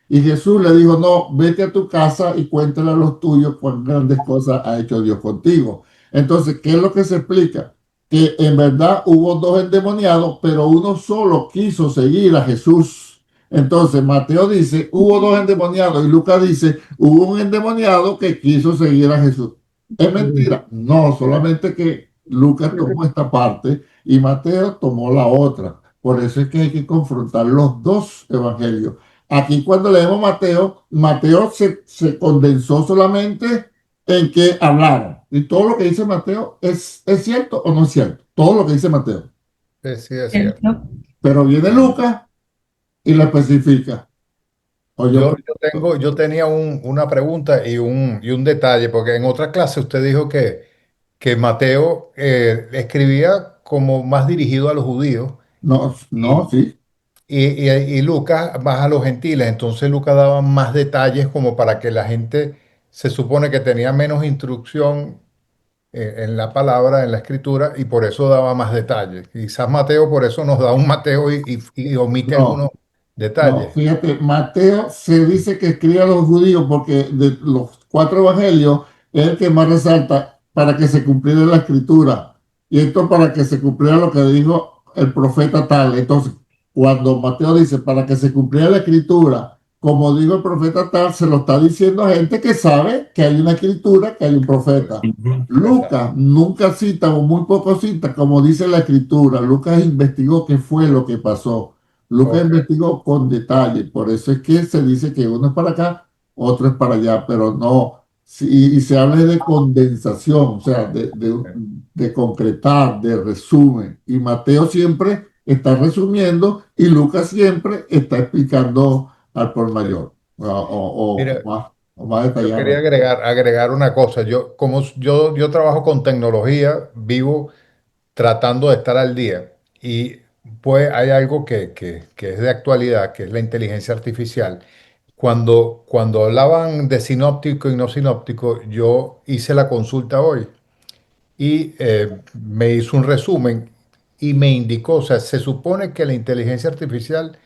Y Jesús le dijo, no, vete a tu casa y cuéntale a los tuyos cuán grandes cosas ha hecho Dios contigo. Entonces, ¿qué es lo que se explica? Que en verdad hubo dos endemoniados, pero uno solo quiso seguir a Jesús. Entonces, Mateo dice, hubo dos endemoniados, y Lucas dice, hubo un endemoniado que quiso seguir a Jesús. ¿Es mentira? No, solamente que Lucas tomó esta parte y Mateo tomó la otra. Por eso es que hay que confrontar los dos evangelios. Aquí cuando leemos Mateo se condensó solamente en que hablaron. Y todo lo que dice Mateo es cierto o no es cierto. Todo lo que dice Mateo. Sí, es cierto. Pero viene Lucas y lo especifica. Yo tenía una pregunta y un detalle, porque en otra clase usted dijo que Mateo escribía como más dirigido a los judíos. No, sí. Y Lucas más a los gentiles. Entonces Lucas daba más detalles como para que la gente se supone que tenía menos instrucción en la palabra, en la escritura, y por eso daba más detalles. Quizás Mateo por eso nos da un Mateo y omite algunos detalles. No, fíjate, Mateo se dice que escribe a los judíos porque de los cuatro evangelios es el que más resalta para que se cumpliera la escritura. Y esto para que se cumpliera lo que dijo el profeta tal. Entonces, cuando Mateo dice para que se cumpliera la escritura, como dijo el profeta tal, se lo está diciendo a gente que sabe que hay una escritura, que hay un profeta. Lucas nunca cita o muy poco cita, como dice la escritura. Lucas investigó qué fue lo que pasó. Lucas investigó con detalle. Por eso es que se dice que uno es para acá, otro es para allá, pero no. Y se habla de condensación, o sea, de concretar, de resumen. Y Mateo siempre está resumiendo y Lucas siempre está explicando al por mayor Mira, o más yo detallado. quería agregar una cosa. Yo trabajo con tecnología, vivo tratando de estar al día. Y pues hay algo que es de actualidad, que es la inteligencia artificial. Cuando hablaban de sinóptico y no sinóptico, yo hice la consulta hoy y me hizo un resumen y me indicó, o sea, se supone que la inteligencia artificial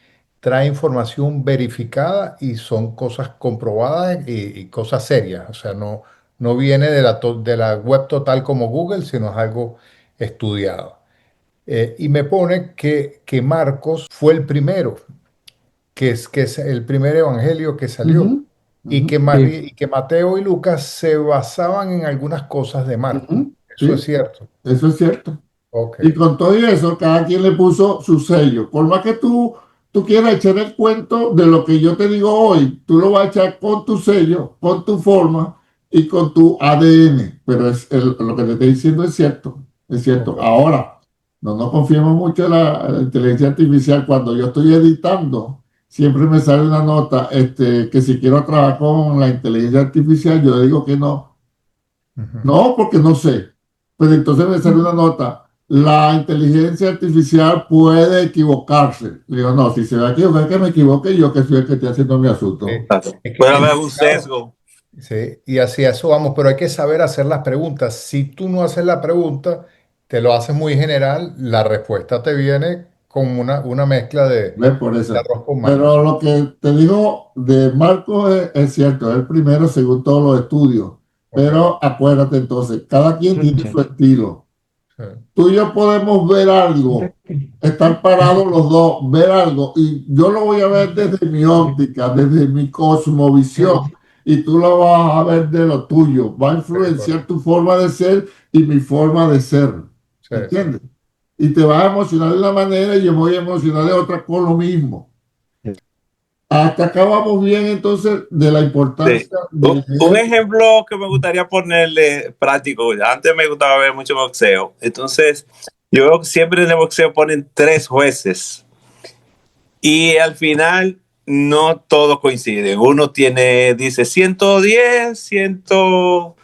trae información verificada y son cosas comprobadas y cosas serias, o sea, no viene de la web total como Google, sino es algo estudiado. Y me pone que Marcos fue el primero, que es el primer evangelio que salió. Ujú, Y que, ujú, y que Mateo y Lucas se basaban en algunas cosas de Marcos. ujú, Eso es sí, cierto. eso es cierto. Ok. Y con todo eso, cada quien le puso su sello. Por más que tú quieras echar el cuento de lo que yo te digo hoy, tú lo vas a echar con tu sello, con tu forma y con tu ADN. Pero lo que te estoy diciendo es cierto. Es cierto. Ok. Ahora, no nos confiemos mucho en la inteligencia artificial. Cuando yo estoy editando, siempre me sale una nota que si quiero trabajar con la inteligencia artificial, yo le digo que no. Ujú. No, porque no sé. Pero entonces me sale una nota. La inteligencia artificial puede equivocarse. Le digo, no, si se va a equivocar, que me equivoque yo, que soy el que estoy haciendo mi asunto. Es Puede haber que, un claro, sesgo. sí, y hacia eso vamos, pero hay que saber hacer las preguntas. Si tú no haces la pregunta, te lo haces muy general, la respuesta te viene con una mezcla ¿Ves? Por de eso. arroz con mango. Pero lo que te digo de Marcos es cierto, es el primero según todos los estudios. Pero acuérdate entonces, cada quien tiene su estilo. Sí. Tú y yo podemos ver algo, estar parados los dos, ver algo, y yo lo voy a ver desde mi óptica, desde mi cosmovisión, y tú lo vas a ver de lo tuyo. Va a influenciar tu forma de ser y mi forma de ser. Sí, ¿Entiendes? Y te vas a emocionar de una manera y yo me voy a emocionar de otra con lo mismo. Hasta acá vamos bien entonces de la importancia de Un ejemplo que me gustaría ponerle práctico. Antes me gustaba ver mucho boxeo. Entonces, yo veo que siempre en el boxeo ponen 3 jueces. Y al final no todos coinciden. Uno dice 110, 108,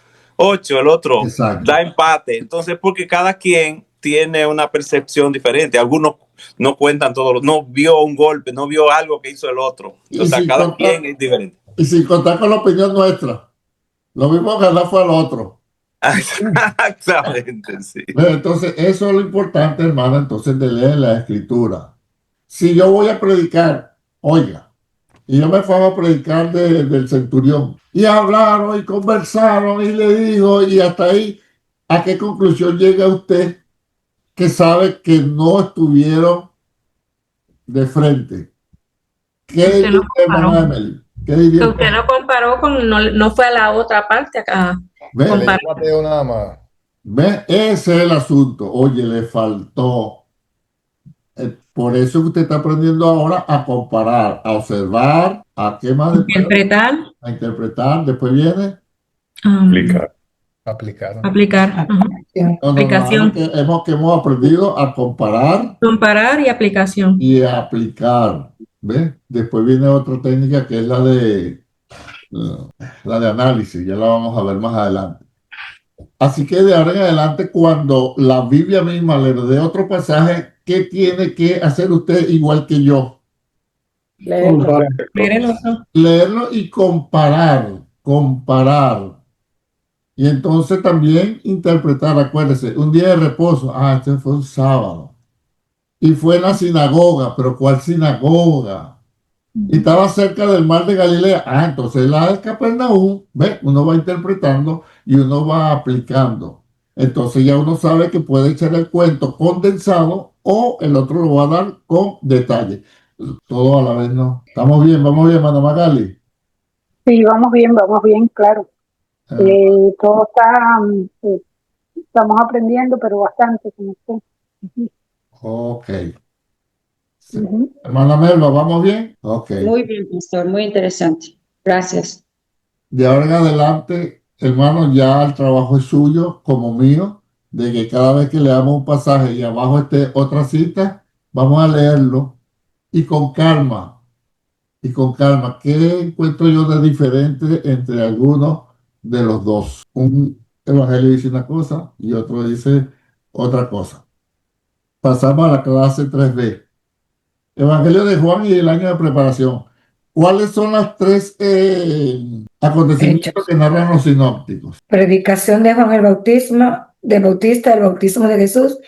el otro Exacto. da empate. Entonces, porque cada quien tiene una percepción diferente. Algunos no cuentan todos, no vio un golpe, no vio algo que hizo el otro. Y O sea, sin cada contar, quien es diferente. y sin contar con la opinión nuestra. Lo mismo que fue al otro. Exactamente, sí. Entonces, eso es lo importante, hermano, entonces de leer la escritura. Si yo voy a predicar, oiga, y yo me fui a predicar del centurión, y hablaron y conversaron y le dijo, y hasta ahí, ¿a qué conclusión llega usted que sabe que no estuvieron de frente? ¿Qué Usted diría no usted, hermano comparó. Emily? ¿Qué diría Que usted? usted no comparó con, no fue a la otra parte acá. Ve, Comparó. Mateo nada más. ve, ese es el asunto. Oye, le faltó. Por eso que usted está aprendiendo ahora a comparar, a observar, a qué más después, Interpretar, a interpretar. Después viene. Aplicar. aplicar. Ajá. No, Aplicación. que hemos aprendido a comparar Comparar y aplicación. y a aplicar. ¿Ve? Después viene otra técnica que es la de análisis. Ya la vamos a ver más adelante. Así que de ahora en adelante, cuando la Biblia misma le dé otro pasaje, ¿qué tiene que hacer usted igual que yo? Leerlo y comparar. Y entonces también interpretar, acuérdese, un día de reposo. Ah, este fue un sábado. Y fue en la sinagoga, pero ¿cuál sinagoga? Y estaba cerca del mar de Galilea. Ah, entonces la de Capernaum, ¿ve? Uno va interpretando y uno va aplicando. Entonces ya uno sabe que puede echar el cuento condensado o el otro lo va a dar con detalle. Todo a la vez, ¿no? Vamos bien, Mano Magali. Sí, vamos bien, claro. Ah, Todo estamos aprendiendo, pero bastante con usted. ok. Sí. Ujú. Hermana Melba, ¿vamos bien? Ok. Muy bien, pastor, muy interesante. Gracias. De ahora en adelante, hermano, ya el trabajo es suyo como mío, de que cada vez que leamos un pasaje y abajo esté otra cita, vamos a leerlo y con calma, ¿Qué encuentro yo de diferente entre algunos de los dos? Un evangelio dice una cosa y otro dice otra cosa. Pasamos a la clase 3B. Evangelio de Juan y el año de preparación. ¿Cuáles son las tres acontecimientos que narran los sinópticos? Predicación de Juan el Bautista, el bautismo de Jesús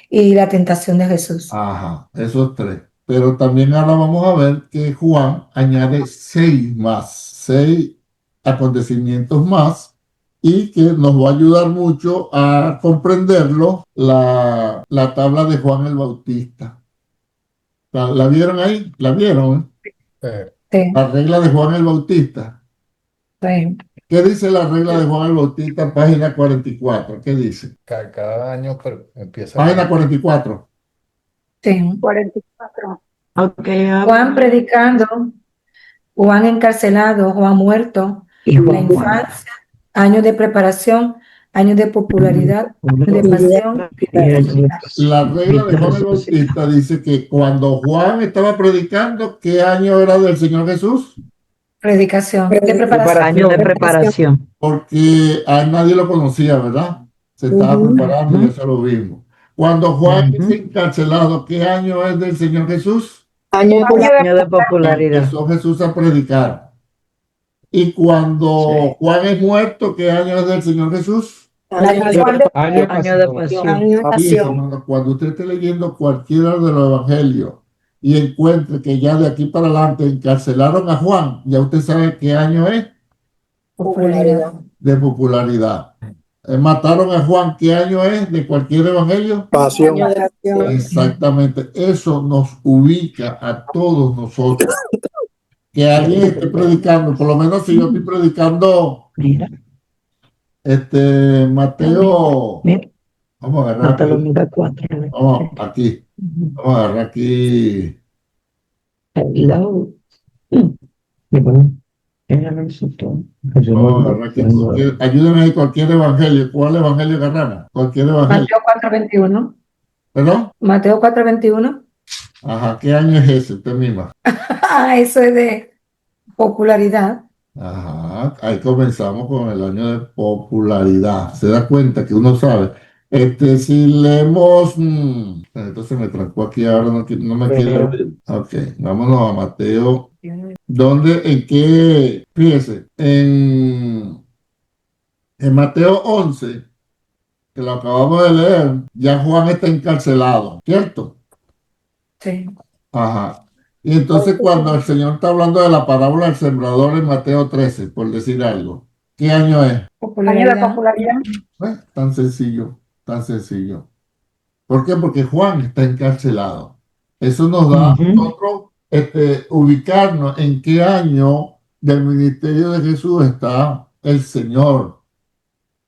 y la tentación de Jesús. Ajá, esos tres. Pero también ahora vamos a ver que Juan añade 6 acontecimientos más y que nos va a ayudar mucho a comprenderlo la tabla de Juan el Bautista. ¿La vieron ahí? ¿La vieron? Sí, La regla de Juan el Bautista. sí. ¿Qué dice la regla de Juan el Bautista, página 44? ¿Qué dice? Cada año empieza. Página 44. Sí. 44. Juan predicando, Juan encarcelado, Juan muerto, la infancia, años de preparación, años de popularidad, años de pasión y de eternidad. La regla de Juan el Bautista dice que cuando Juan estaba predicando, ¿qué año era del Señor Jesús? Predicación, de preparación. Año de preparación. Porque a él nadie lo conocía, ¿verdad? Se estaba preparando y eso lo vimos. Cuando Juan es encarcelado, ¿qué año es del Señor Jesús? Año de popularidad. Empezó Jesús a predicar. Y cuando Juan es muerto, ¿qué año es del Señor Jesús? Año de pasión. Sí, hermano, cuando usted esté leyendo cualquiera de los evangelios y encuentre que ya de aquí para adelante encarcelaron a Juan, ya usted sabe qué año es Popularidad. de popularidad. Mataron a Juan, ¿qué año es de cualquier evangelio? Pasión. Exactamente, eso nos ubica a todos nosotros. Que alguien esté predicando, por lo menos si yo estoy predicando, Mateo, vamos a agarrar aquí, vamos aquí, vamos a agarrar aquí, vamos a agarrar aquí, ayúdenme ahí, cualquier evangelio. ¿Cuál evangelio agarramos? Cualquier evangelio. Mateo 4:21. ¿Perdón? Mateo 4:21. Ajá, ¿qué año es ese? Usted misma. Eso es de popularidad. Ajá, ahí comenzamos con el año de popularidad. Se da cuenta que uno sabe. Si leemos, entonces me trancó aquí ahora, no me quiero. Ok, vámonos a Mateo. ¿Dónde, en qué? Fíjese, en Mateo 11, que lo acabamos de leer, ya Juan está encarcelado, ¿cierto? Sí. Ajá. Y entonces cuando el Señor está hablando de la parábola del sembrador en Mateo 13, por decir algo, ¿qué año es? Año de popularidad. Tan sencillo, tan sencillo. ¿Por qué? Porque Juan está encarcelado. Eso nos da a nosotros ubicarnos en qué año del ministerio de Jesús está el Señor,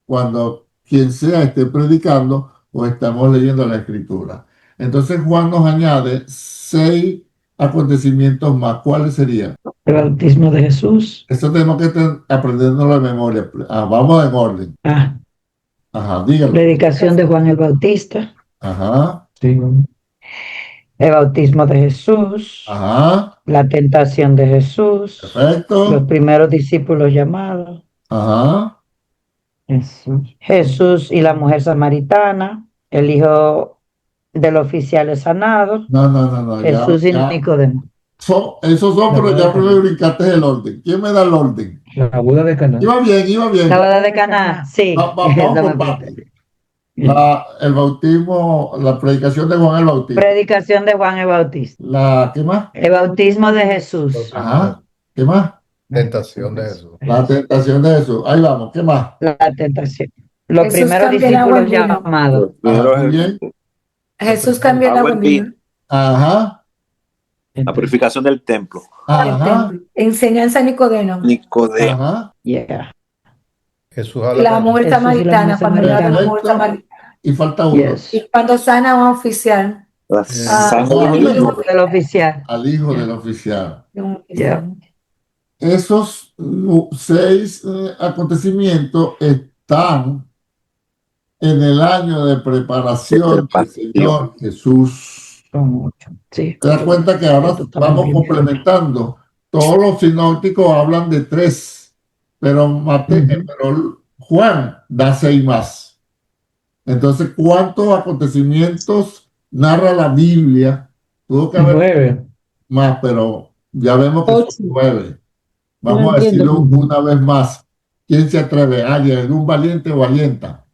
cuando quien sea esté predicando o estamos leyendo la Escritura. Entonces Juan nos añade 6 acontecimientos más. ¿Cuáles serían? El bautismo de Jesús. Eso tenemos que estar aprendiéndolo de memoria. Vamos en orden. Ajá, dígalo. Predicación de Juan el Bautista. Ajá. El bautismo de Jesús. Ajá. La tentación de Jesús. Perfecto. Los primeros discípulos llamados. Ajá. Jesús y la mujer samaritana. El hijo del oficial es sanado. No. Jesús y Nicodemo. Esos son, pero ya primero brincaste el orden. ¿Quién me da el orden? La boda de Caná. Iba bien. La boda de Caná, sí. Vamos por partes. El bautismo, la predicación de Juan el Bautista. Predicación de Juan el Bautista. ¿Qué más? El bautismo de Jesús. Ajá. ¿Qué más? Tentación de Jesús. La tentación de Jesús. Ahí vamos, ¿qué más? La tentación. Los Jesús primeros cambia el agua en discípulos vino. llamados. Muy bien. Jesús cambió el agua en vino. Ajá. La purificación del templo. Ajá. Enseñanza a Nicodemo. Nicodemo. Ajá. Yeah. Jesús habla La con- mujer Jesús y la samaritana, mujer cuando habla de la mujer Perfecto. samaritana. Y falta uno. Yes. Y cuando sana a un oficial. La Ah, sangre al de hijo, Jesús. Del oficial. al hijo del oficial. de un oficial. Esos 6 acontecimientos están en el año de preparación del Señor Jesús. Son muchos. Sí. Te das cuenta que ahora Esto está vamos bien. complementando. Todos los sinópticos hablan de 3, pero pero Juan da 6 más. Entonces, ¿cuántos acontecimientos narra la Biblia? Tuvo que haber 9. más, pero ya vemos que son 9. Vamos No a decirlo entiendo. una vez más. ¿Quién se atreve? ¿Alguien? ¿Algún valiente o valienta?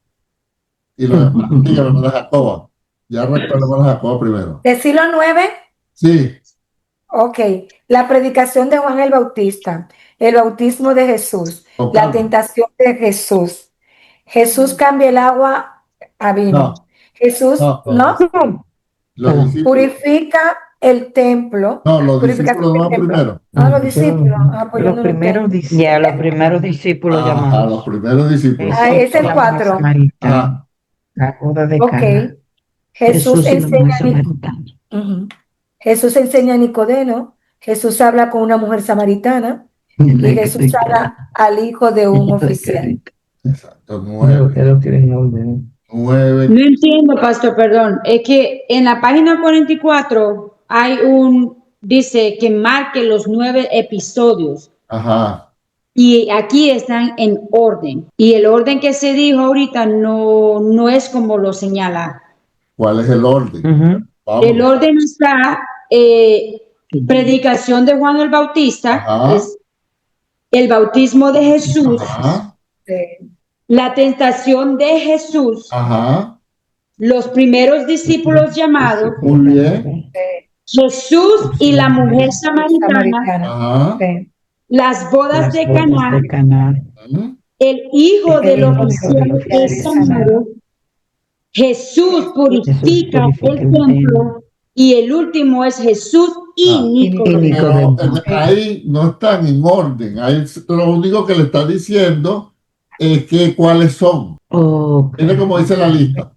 Y lo demás, dígame, hermana Jacoba. Ya recuerdo, hermana Jacoba primero. Decilo 9. Sí, Ok. La predicación de Juan el Bautista. El bautismo de Jesús. con La calma. tentación de Jesús. Jesús cambia el agua a vino. No, Jesús, no, ¿no? los discípulos. Purifica el templo. No, los Purificación discípulos del no templo. primero. Ah, los discípulos. Ah, pues yo Los no lo primeros entiendo. discípulos. Ya, los primeros discípulos Ajá, llamados. los primeros discípulos. Ah, es el La 4. mujer samaritana. Ajá. La boda de Ok. Cana. Jesús Jesús y la enseña mujer a Nic- samaritana. Ujú. Jesús enseña a Nicodemo. Jesús habla con una mujer samaritana. Y Jesús habla al hijo de un oficial. Exacto, No, 9. él lo tiene en orden. 9. No entiendo, pastor, perdón. Es que en la página 44 hay dice que marque los 9 episodios Ajá. y aquí están en orden. Y el orden que se dijo ahorita no es como lo señala. ¿Cuál es el orden? Ujú. Vamos. El orden está, predicación de Juan el Bautista, Ajá. es el bautismo de Jesús, Ajá. la tentación de Jesús, Ajá. los primeros discípulos llamados, Muy bien. Jesús y la mujer samaritana, Samaritana. Ajá. Sí. las bodas Las de bodas Caná, de Caná. Ujú. el hijo del hijo del oficial oficial es es sanado, Jesús purifica purifica el el templo y el último es Jesús y Ah, Nicodemo. Pero Nicodemo. ahí no están en orden. Ahí lo único que le está diciendo es que cuáles son. Ok. Mire cómo dice la lista.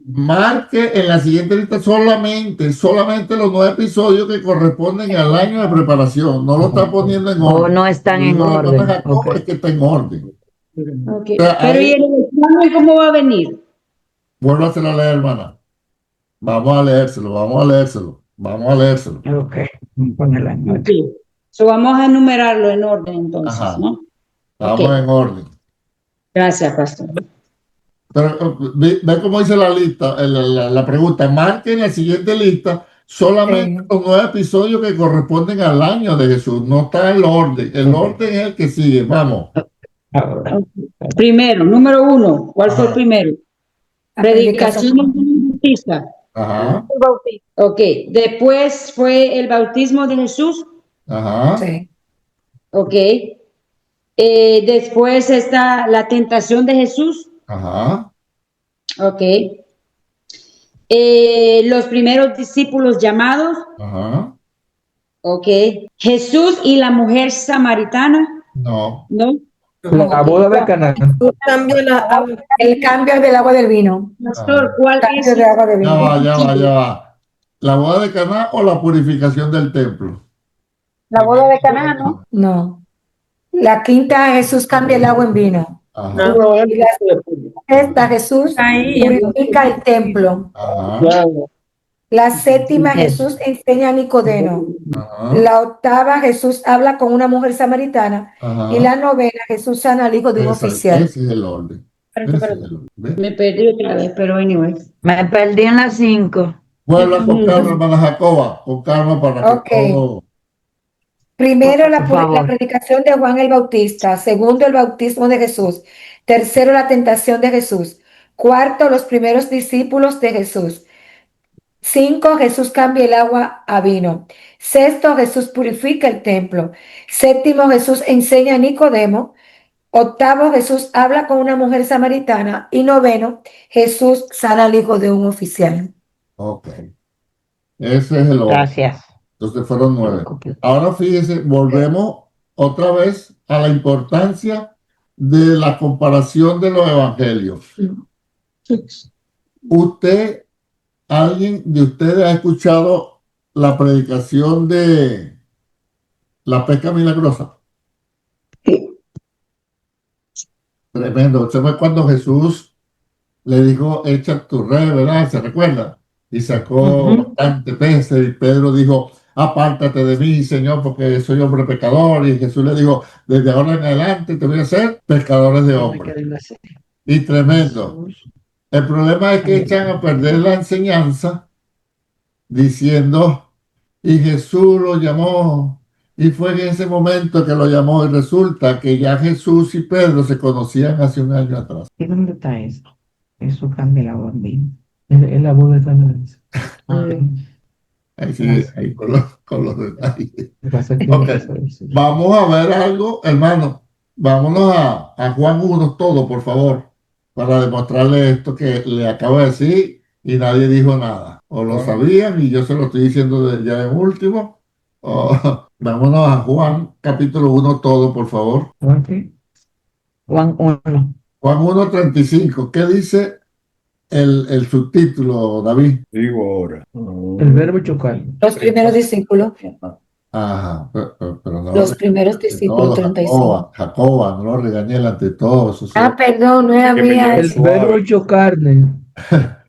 Marque en la siguiente lista solamente los 9 episodios que corresponden al año de preparación. No lo está poniendo en O orden. no están Lo en único que pone orden. Jacobo Ok. es que está en orden. Ok. O sea, Pero ahí- ¿y el examen cómo va a venir? Vuélvaselo a leer, hermana. Vamos a leérselo. Ok. Ponelo en orden. Ok. So vamos a enumerarlo en orden entonces, Ajá. ¿no? Vamos Ok. en orden. Gracias, pastor. Pero ve cómo dice la lista, la pregunta. Marque en la siguiente lista solamente los 9 episodios que corresponden al año de Jesús. No está el orden. El orden es el que sigue. Vamos. Ahora. Primero, número 1. ¿Cuál fue el Ajá. primero? La Predicación de Juan el Bautista. Ajá. Ok. Después fue el bautismo de Jesús. Ajá. Sí. Ok. Después está la tentación de Jesús. Ajá. Ok. Los primeros discípulos llamados. Ajá. Ok. Jesús y la mujer samaritana. No. ¿No? La boda de Caná. El cambio del agua del vino. Pastor, ¿cuál Cambio es? de agua de vino. Ya va. ¿La boda de Caná o la purificación del templo? La boda de Caná, ¿no? No. La quinta, Jesús cambia el agua en vino. Ajá. Y la sexta, Jesús purifica el templo. Ajá. La séptima, Jesús enseña a Nicodemo. Ajá. La octava, Jesús habla con una mujer samaritana. Ajá. Y la novena, Jesús sana al hijo de un oficial. Ese es el orden. Ese es el orden. ¿Ve? Me perdí otra vez, pero anyway. Me perdí en las 5. Vuelva con calma, hermana Jacoba. Con calma para Ok. que todo. Primero, Por favor. la predicación de Juan el Bautista. Segundo, el bautismo de Jesús. Tercero, la tentación de Jesús. Cuarto, los primeros discípulos de Jesús. 5, Jesús cambia el agua a vino. 6, Jesús purifica el templo. 7, Jesús enseña a Nicodemo. 8, Jesús habla con una mujer samaritana. Y 9, Jesús sana al hijo de un oficial. Ok. Ese es el orden. Gracias. Entonces fueron 9. Ahora fíjese, volvemos otra vez a la importancia de la comparación de los evangelios. ¿Alguien de ustedes ha escuchado la predicación de la pesca milagrosa? Tremendo. ¿Usted ve cuando Jesús le dijo, echa tu red, ¿verdad? ¿Se recuerda? Y sacó bastante peces y Pedro dijo, apártate de mí, Señor, porque soy hombre pecador. Y Jesús le dijo, desde ahora en adelante te voy a hacer pescadores de hombres. Y tremendo. El problema es que echan a perder la enseñanza diciendo, y Jesús lo llamó, y fue en ese momento que lo llamó, y resulta que ya Jesús y Pedro se conocían hace un año atrás. ¿Y dónde está eso? Eso cambia la voz bien. Es la voz de Tanás. Ahí sí, ahí con los detalles. Okay. Vamos a ver algo, hermano. Vámonos a Juan 1 todo, por favor, para demostrarle esto que le acabo de decir y nadie dijo nada. O lo sabían y yo se lo estoy diciendo ya en último. Vámonos a Juan capítulo 1 todo, por favor. Juan 1. Juan 1:35. ¿Qué dice el subtítulo, David? Digo ahora. El verbo chocar. Los primeros discípulos. Ajá, pero no. Los primeros discípulos, 35. Jacoba, no lo regañé ante todos. Perdón, no era mía. El verbo chocarne.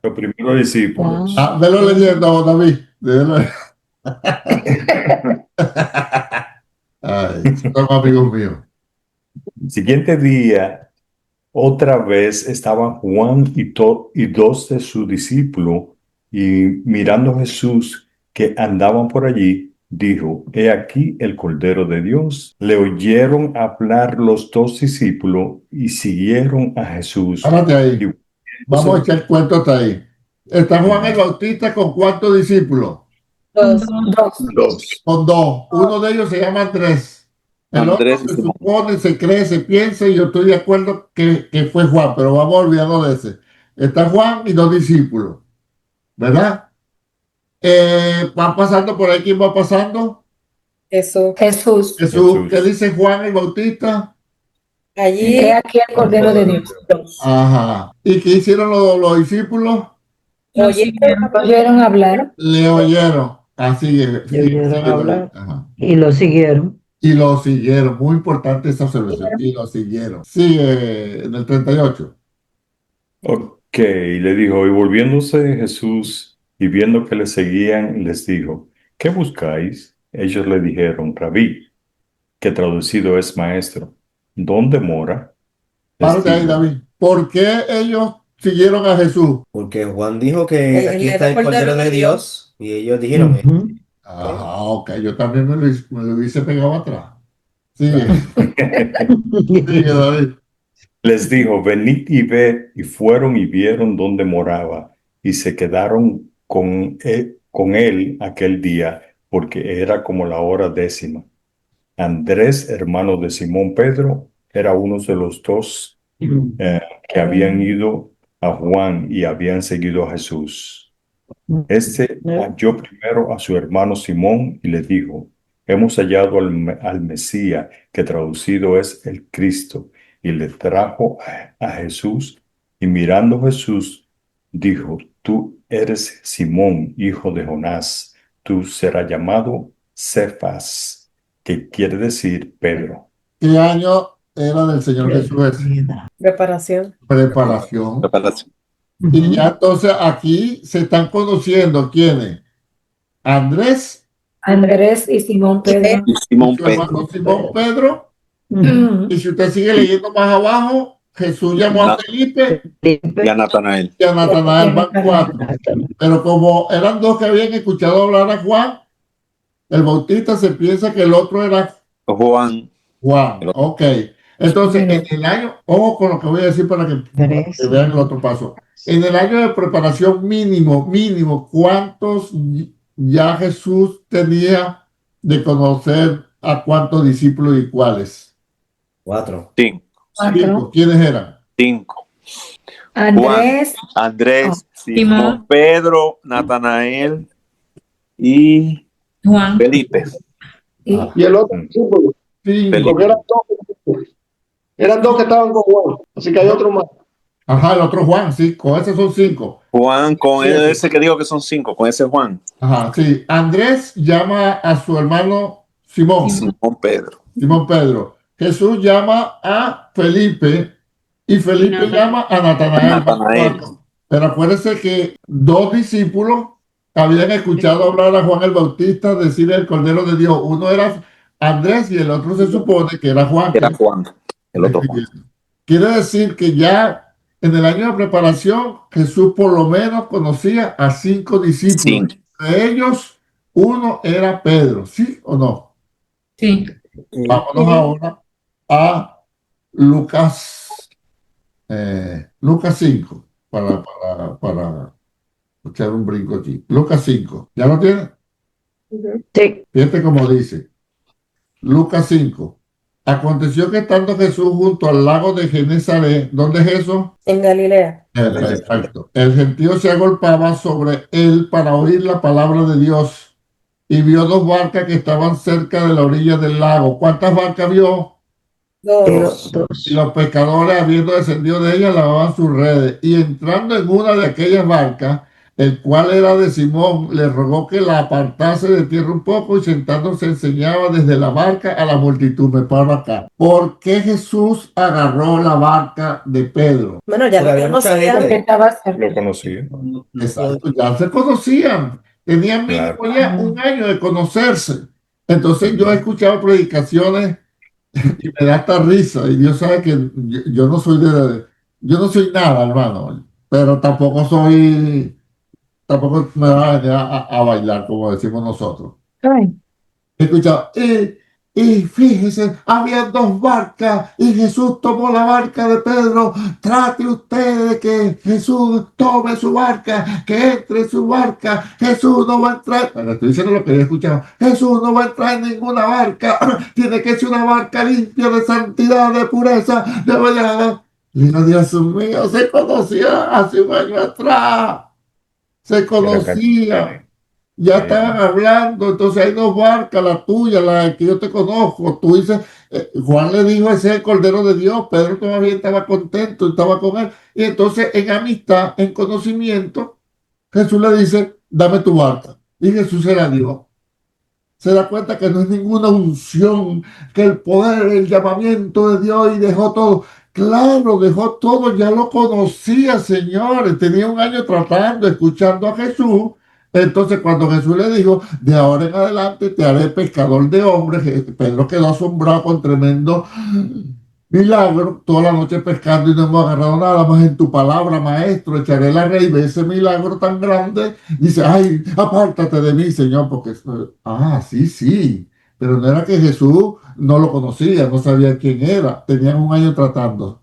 Los primeros discípulos. Velo leyendo, David. Ay, son amigos míos. Siguiente día, otra vez estaban Juan y 2 de sus discípulos, y mirando a Jesús que andaban por allí, dijo, he aquí el Cordero de Dios. Le oyeron hablar los 2 discípulos y siguieron a Jesús. Párate ahí. Vamos a echar el cuento hasta ahí. Está Juan el Bautista con ¿cuántos discípulos? 2. Con 2. Uno de ellos se llama Andrés. El otro se supone, se cree, se piensa, y yo estoy de acuerdo que fue Juan, pero vamos a olvidarnos de ese. Está Juan y 2 discípulos, ¿verdad? Van pasando por ahí. ¿Quién va pasando? Jesús. ¿Qué dice Juan el Bautista? Allí es aquí el Cordero de Dios. Ajá. ¿Y qué hicieron los discípulos? Oyeron hablar. Le oyeron. Así es. Le oyeron hablar. Y lo siguieron. Y lo siguieron. Muy importante esa observación. Y lo siguieron. Sigue en el 38. Ok, le dijo, y volviéndose Jesús y viendo que le seguían, les dijo, ¿qué buscáis? Ellos le dijeron, Rabí, que traducido es maestro, ¿dónde mora? Párate ahí, David. ¿Por qué ellos siguieron a Jesús? Porque Juan dijo que aquí está el Cordero de Dios y ellos dijeron, ok, yo también me lo hubiese pegado atrás. Sigue. Sigue, David. Les dijo, venid y ved, y fueron y vieron dónde moraba, y se quedaron con él aquel día, porque era como la hora 10. Andrés, hermano de Simón Pedro, era uno de los 2 que habían ido a Juan y habían seguido a Jesús. Este halló primero a su hermano Simón y le dijo, hemos hallado al Mesías, que traducido es el Cristo, y le trajo a Jesús, y mirando a Jesús, dijo, tú eres Simón, hijo de Jonás, tú serás llamado Cefas, que quiere decir Pedro. ¿Qué año era del Señor Jesús? Preparación. Y ya entonces aquí se están conociendo quiénes. Andrés y Simón Pedro. Simón Pedro. Y si usted sigue leyendo más abajo, Jesús llamó a Felipe y a Natanael. Van 4. Pero como eran 2 que habían escuchado hablar a Juan el Bautista, se piensa que el otro era Juan. Ok. Entonces, en el año, ojo con lo que voy a decir para que vean el otro paso. En el año de preparación mínimo, ¿cuántos ya Jesús tenía de conocer a cuántos discípulos y cuáles? 4. 5. Cinco. ¿Quiénes eran? 5. Andrés, Andrés, Simón, Simón, Pedro, Natanael y Juan. Felipe. y Y el otro discípulo, Cinco. porque eran dos que estaban con Juan, así que hay otro más. Ajá, el otro Juan, sí, con ese son 5. Juan, con Siete. ese que digo que son 5, con ese Juan. Ajá, sí. Andrés llama a su hermano Simón. Simón Pedro. Simón Pedro. Jesús llama a Felipe y Felipe llama a Natanael. Natanael. Pero acuérdense que 2 discípulos habían escuchado hablar a Juan el Bautista decir el Cordero de Dios. Uno era Andrés y el otro se supone que era Juan. Era Juan, el otro Juan. Quiere decir que ya en el año de preparación Jesús por lo menos conocía a 5 discípulos. Sí. De ellos, uno era Pedro, ¿sí o no? Sí. Vámonos ahora a Lucas, Lucas 5, para echar un brinco aquí. Lucas 5, ¿ya lo tiene? sí, Fíjate cómo dice. Lucas 5. Aconteció que estando Jesús junto al lago de Genesaret, ¿dónde es eso? en Galilea. Exacto. El gentío se agolpaba sobre él para oír la palabra de Dios y vio 2 barcas que estaban cerca de la orilla del lago. ¿Cuántas barcas vio? Dos. Y los pescadores, habiendo descendido de ellas, lavaban sus redes. Y entrando en una de aquellas barcas, el cual era de Simón, le rogó que la apartase de tierra un poco y sentándose enseñaba desde la barca a la multitud. Me paro acá. ¿Por qué Jesús agarró la barca de Pedro? Bueno, ya Porque lo había mucha conocían gente. que estaba cerca. Lo conocí. Exacto, ya se conocían. Tenían mínimo ya un año de conocerse. Entonces yo he escuchado predicaciones y me da hasta risa. Y Dios sabe que yo no soy yo no soy nada, hermano, pero tampoco me va a venir a bailar, como decimos nosotros. Ay, He escuchado, y fíjese, había 2 barcas y Jesús tomó la barca de Pedro. Trate usted de que Jesús tome su barca, que entre en su barca. Jesús no va a entrar. Bueno, estoy diciendo lo que he escuchado. Jesús no va a entrar en ninguna barca. Tiene que ser una barca limpia de santidad, de pureza, de verdad. Y digo, Dios mío, se conocía hace un año atrás. Se conocía. Ya estaban hablando, entonces hay 2 barcas, la tuya, la que yo te conozco. Tú dices, Juan le dijo, ese es el Cordero de Dios. Pedro todavía estaba contento, estaba con él. Y entonces en amistad, en conocimiento, Jesús le dice, dame tu barca. Y Jesús se la dio. Se da cuenta que no es ninguna unción, que el poder, el llamamiento de Dios y dejó todo. Claro, dejó todo, ya lo conocía, señores. Tenía un año tratando, escuchando a Jesús. Entonces, cuando Jesús le dijo, de ahora en adelante te haré pescador de hombres, Pedro quedó asombrado con tremendo milagro. Toda la noche pescando y no hemos agarrado nada más en tu palabra, maestro. Echaré la red y ve ese milagro tan grande. Dice, ay, apártate de mí, Señor, porque, sí. Pero no era que Jesús no lo conocía, no sabía quién era. Tenían un año tratando.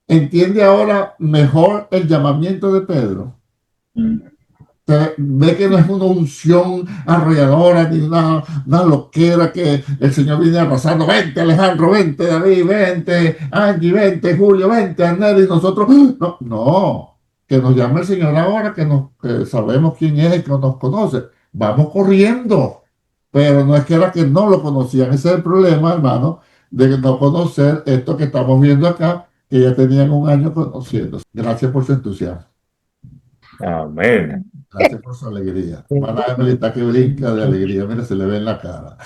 ¿Entiende ahora mejor el llamamiento de Pedro? Ve que no es una unción arrolladora ni una loquera que el Señor viene arrasando. Vente, Alejandro, vente, David, vente, Angie, vente, Julio, vente, Arnel, y nosotros. No, que nos llame el Señor ahora que sabemos quién es y que nos conoce. Vamos corriendo. Pero no es que era que no lo conocían. Ese es el problema, hermano, de no conocer esto que estamos viendo acá, que ya tenían un año conociendo. Gracias por su entusiasmo. Amén. Gracias por su alegría. Hermana Emily está que brinca de alegría. Mira, se le ve en la cara.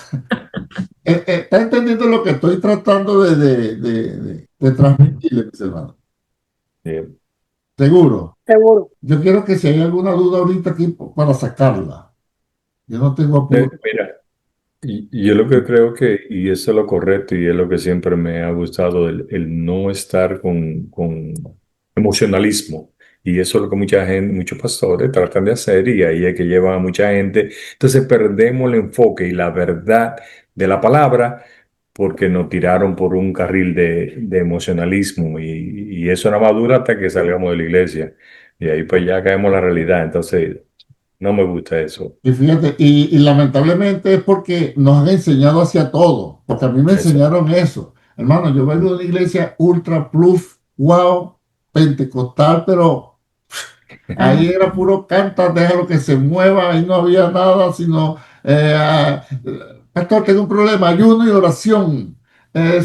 ¿Está entendiendo lo que estoy tratando de transmitirle, mis hermanos? Bien. ¿Seguro? Seguro. Yo quiero que si hay alguna duda ahorita aquí para sacarla. Yo no tengo apuro. Mira, y yo lo que creo y eso es lo correcto, y es lo que siempre me ha gustado, el no estar con emocionalismo. Y eso es lo que mucha gente, muchos pastores tratan de hacer, y ahí es que llevan a mucha gente. Entonces perdemos el enfoque y la verdad de la palabra porque nos tiraron por un carril de emocionalismo, y eso nada más dura hasta que salgamos de la iglesia. Y ahí pues ya caemos en la realidad. Entonces, no me gusta eso. Y fíjate, y lamentablemente es porque nos han enseñado hacia todo, porque a mí me enseñaron eso. Hermano, yo vengo de una iglesia ultra plus, wow, pentecostal, pero ahí era puro canta, déjalo que se mueva, ahí no había nada, sino, pastor, tengo un problema, ayuno y oración.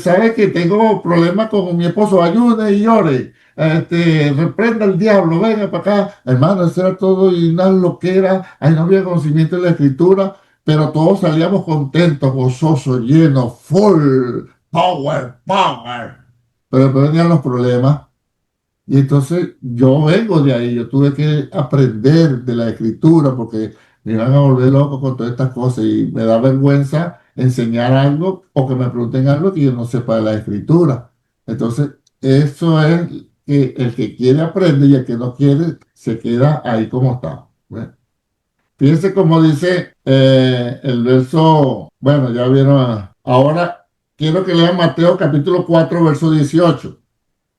¿Sabe que tengo problemas con mi esposo? Ayune y ore. Reprenda al diablo, venga para acá. Hermano, eso era todo y una loquera. Ahí no había conocimiento de la escritura, pero todos salíamos contentos, gozosos, llenos, full, power. Pero después venían los problemas. Y entonces yo vengo de ahí, yo tuve que aprender de la escritura porque me iban a volver loco con todas estas cosas y me da vergüenza enseñar algo o que me pregunten algo que yo no sepa de la escritura. Entonces, eso es que el que quiere aprende y el que no quiere se queda ahí como está. ¿Ves? Fíjense como dice el verso, bueno, ya vieron, ahora quiero que lean Mateo capítulo 4, verso 18.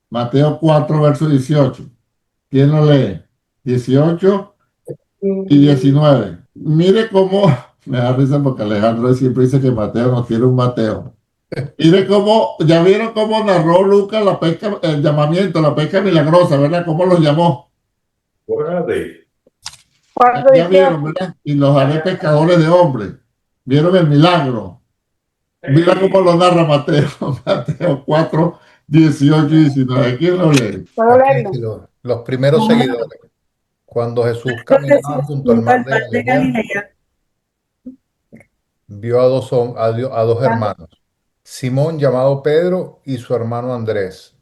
Mateo 4, verso 18. ¿Quién lo lee? 18 y 19. Mire cómo, me da risa porque Alejandro siempre dice que Mateo no quiere un Mateo. Mire cómo, ya vieron cómo narró Lucas la pesca, el llamamiento, la pesca milagrosa, ¿verdad? ¿Cómo lo llamó? Ya vieron, ¿verdad? Y los haré pescadores de hombres. Vieron el milagro. Mira cómo lo narra Mateo. Mateo 4, 18 y 19. ¿Quién lo lee? Aquí los primeros seguidores. Cuando Jesús caminaba junto al mar de Galilea, vio a dos hermanos, Simón llamado Pedro y su hermano Andrés.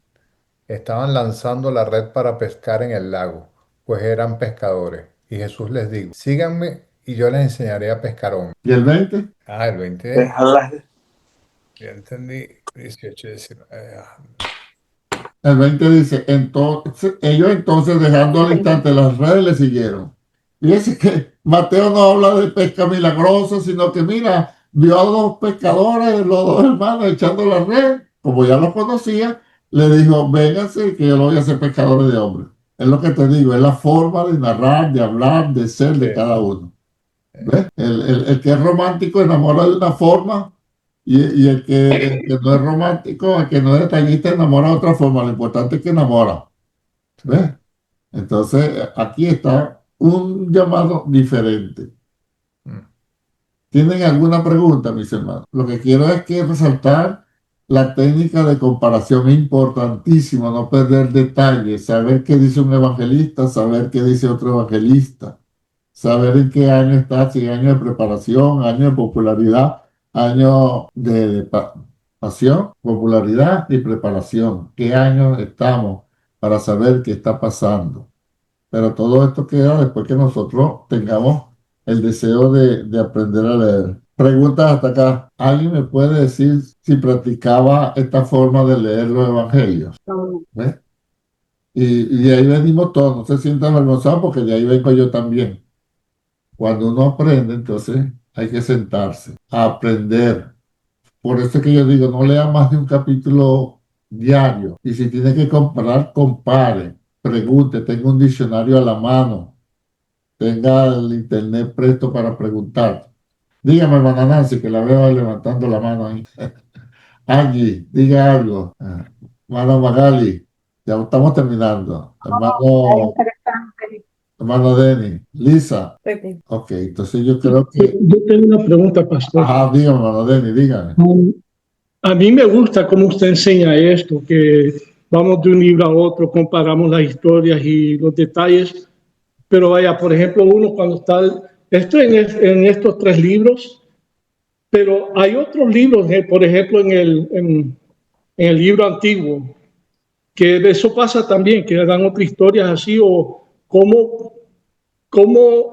Estaban lanzando la red para pescar en el lago, pues eran pescadores. Y Jesús les dijo, síganme y yo les enseñaré a pescar hombres. ¿Y el 20? El 20. Déjala. Ya entendí. 18, 19. El 20 dice, ellos entonces dejando al instante las redes le siguieron. Fíjense que Mateo no habla de pesca milagrosa, sino que mira, vio a dos pescadores, los dos hermanos echando la red, como ya los conocía, le dijo, vénganse que yo lo voy a hacer pescadores de hombres. Es lo que te digo, es la forma de narrar, de hablar, de ser de cada uno. ¿Ves? El que es romántico enamora de una forma y el que no es romántico, el que no es detallista enamora de otra forma. Lo importante es que enamora. ¿Ves? Entonces, aquí está un llamado diferente. ¿Tienen alguna pregunta, mis hermanos? Lo que quiero es que resaltar la técnica de comparación. Es importantísimo no perder detalles, saber qué dice un evangelista, saber qué dice otro evangelista, saber en qué año está, si año de preparación, año de popularidad, año de pasión, popularidad y preparación. ¿Qué año estamos para saber qué está pasando? Pero todo esto queda después que nosotros tengamos el deseo de aprender a leer. Preguntas hasta acá. ¿Alguien me puede decir si practicaba esta forma de leer los evangelios? ¿Ves? Y de ahí venimos todos. No se sientan avergonzados porque de ahí vengo yo también. Cuando uno aprende, entonces hay que sentarse a aprender. Por eso es que yo digo, no lea más de un capítulo diario. Y si tiene que comparar, compare. Pregunte, tenga un diccionario a la mano. Tenga el internet presto para preguntar. Dígame, hermana Nancy, que la veo levantando la mano ahí. Angie, diga algo. Hermano Magali, ya estamos terminando. Hermano Denny, Lisa. Ok, entonces yo creo que... Yo tengo una pregunta, pastor. Ajá, dígame, hermano Denny, dígame. A mí me gusta cómo usted enseña esto, que vamos de un libro a otro, comparamos las historias y los detalles, pero vaya, por ejemplo, uno cuando está, estoy en estos 3 libros, pero hay otros libros, por ejemplo, en el libro antiguo, que de eso pasa también, que dan otras historias así, o como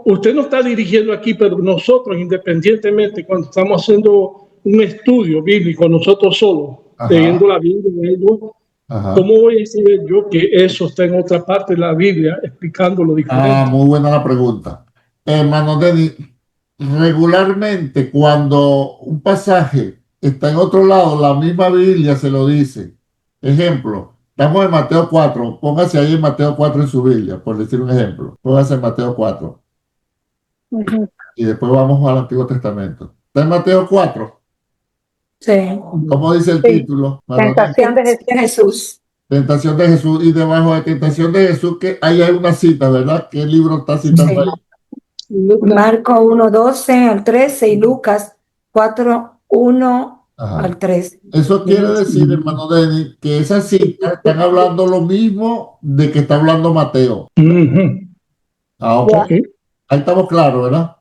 usted no está dirigiendo aquí, pero nosotros independientemente, cuando estamos haciendo un estudio bíblico, nosotros solos, leyendo la Biblia, ¿cómo voy a saber yo que eso está en otra parte de la Biblia explicándolo diferente? Muy buena la pregunta. Hermano Denny, regularmente cuando un pasaje está en otro lado, la misma Biblia se lo dice. Ejemplo, Estamos en Mateo 4. Póngase ahí en Mateo 4 en su Biblia, por decir un ejemplo. Póngase en Mateo 4. Y después vamos al Antiguo Testamento. ¿Está en Mateo 4? Sí. ¿Cómo dice el título? Tentación de Jesús. Tentación de Jesús. Y debajo de Tentación de Jesús, que ahí hay una cita, ¿verdad? ¿Qué libro está citando ahí? Marco 1:12 al 13 y Lucas 4:1 al 3. Eso quiere decir, hermano Denis, que esas citas están hablando lo mismo de que está hablando Mateo. Ok. Ahí estamos claros, ¿verdad?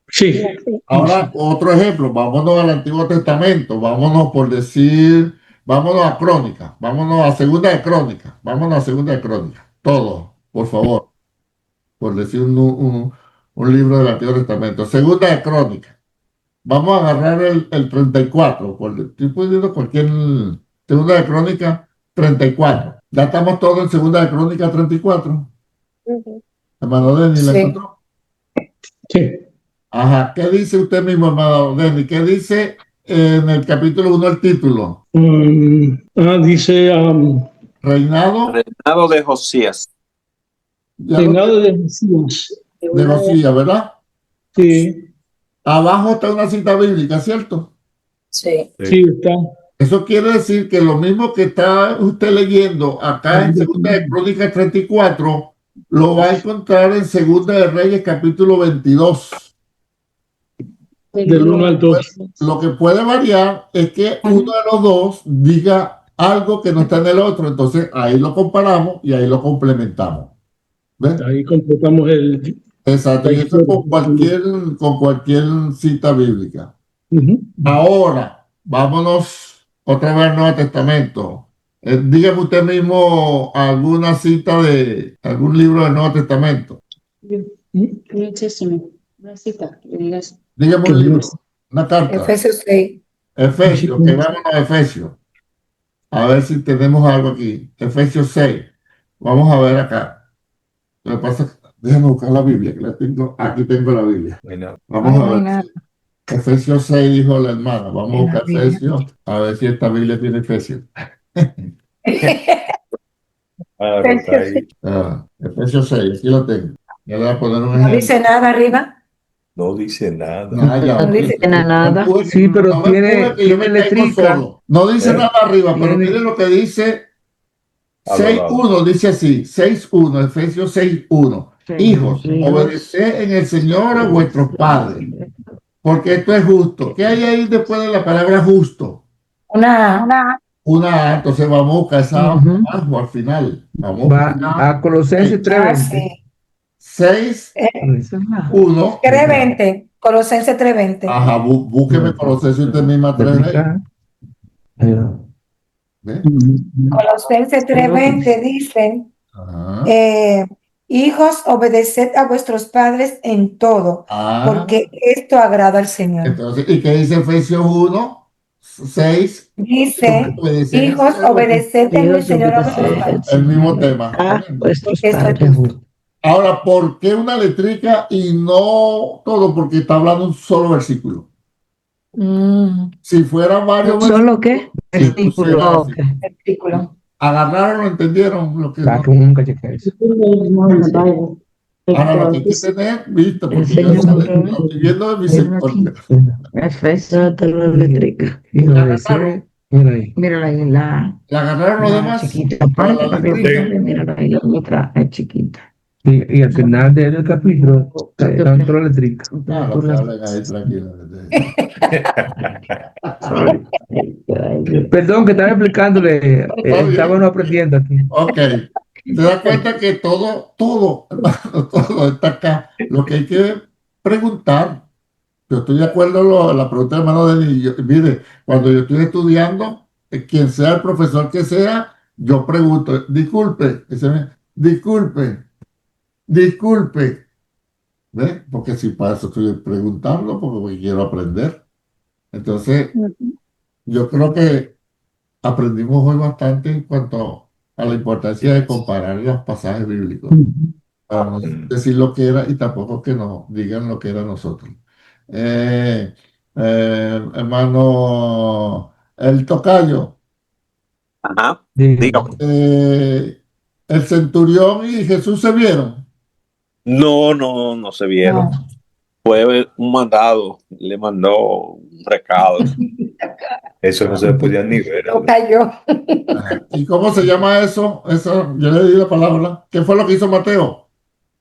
Sí. Ahora, otro ejemplo, vámonos al Antiguo Testamento, vámonos por decir, vámonos a Crónicas, vámonos a Segunda de Crónicas, vámonos a Segunda de Crónicas, todo, por favor, por decir un libro del Antiguo Testamento. Segunda de Crónicas, vamos a agarrar el 34, estoy poniendo cualquier, Segunda de Crónicas 34, ya estamos todos en Segunda de Crónicas 34. Hermano Denis, ¿la encontró? Sí. Ajá, ¿qué dice usted mismo, hermano Denis? ¿Qué dice en el capítulo 1 el título? Dice Reinado Reinado de Josías. Reinado de Josías. De Josías, ¿verdad? Sí. Abajo está una cita bíblica, ¿cierto? Sí. Sí, está. Eso quiere decir que lo mismo que está usted leyendo acá en Segunda de Crónicas 34, lo va a encontrar en Segunda de Reyes capítulo 22. Del 1 al 2. Lo que puede variar es que uno de los dos diga algo que no está en el otro, entonces ahí lo comparamos y ahí lo complementamos. ¿Ves? Ahí completamos el... Exacto, y eso con cualquier cita bíblica. Ahora, vámonos otra vez al Nuevo Testamento. Dígame usted mismo alguna cita de algún libro del Nuevo Testamento. Una cita, que digas. Dígame un libro, una carta. Efesios 6. Efesios, que vámonos a Efesios. A ver si tenemos algo aquí. Efesios 6. Vamos a ver acá. Lo que pasa es que déjame buscar la Biblia, que la tengo. Aquí tengo la Biblia. Vamos a ver. Efesios 6, dijo la hermana. Vamos a buscar Efesios. A ver si esta Biblia tiene Efesios. Efesios 6, aquí lo tengo. Ya le voy a poner un No ejemplo. dice nada arriba. No dice nada. No dice nada. Sí, pero tiene letrica. No dice nada arriba, pero mire lo que dice 6.1, dice así, 6.1, Efesios 6.1. Hijos, obedeced en el Señor a vuestros padres, porque esto es justo. ¿Qué hay ahí después de la palabra justo? Una A, entonces vamos a buscar esa abajo al final. Vamos a Colosenses 3:20. 6.1. 3:20. Colosenses 3:20. Ajá, búsqueme Colosenses usted misma 3:20. Colosenses 3:20 dice, hijos, obedeced a vuestros padres en todo, porque esto agrada al Señor. Entonces, ¿y qué dice Efesios 1:6? Dice, hijos, obedeced en el Señor a vuestros padres. El mismo tema. Porque esto es justo. Ahora, ¿por qué una letrica y no todo? Porque está hablando un solo versículo. Si fuera varios ¿Solo qué? versículos. Versículo. ¿Agarraron o entendieron lo que nunca chequé eso. Ahora lo que hay que tener, viste, porque yo estoy viendo de misericordia. Efesios de la letrica. Mira ahí. Mírala ahí, la agarraron los demás. chiquita. Aparte, mírala ahí, la letra es chiquita. Y al final del capítulo están todas las letricas. Perdón, que estaba explicándole. Estábamos aprendiendo aquí. Ok. ¿Te das cuenta que todo, hermano, todo está acá? Lo que hay que preguntar. Yo estoy de acuerdo con la pregunta del hermano Denis. Mire, cuando yo estoy estudiando, quien sea el profesor que sea, yo pregunto, disculpe, disculpe. ¿Ve? Porque si para eso estoy preguntando, porque quiero aprender. Entonces, yo creo que aprendimos hoy bastante en cuanto a la importancia de comparar los pasajes bíblicos. Para no decir lo que era y tampoco que nos digan lo que era nosotros. Hermano, el tocayo. Ajá, Dígame. dígame. El centurión y Jesús se vieron. No se vieron. No. Fue un mandado, le mandó un recado. Eso no se podía ni ver. No cayó. ¿Y cómo se llama eso? Eso, yo le di la palabra. ¿Qué fue lo que hizo Mateo?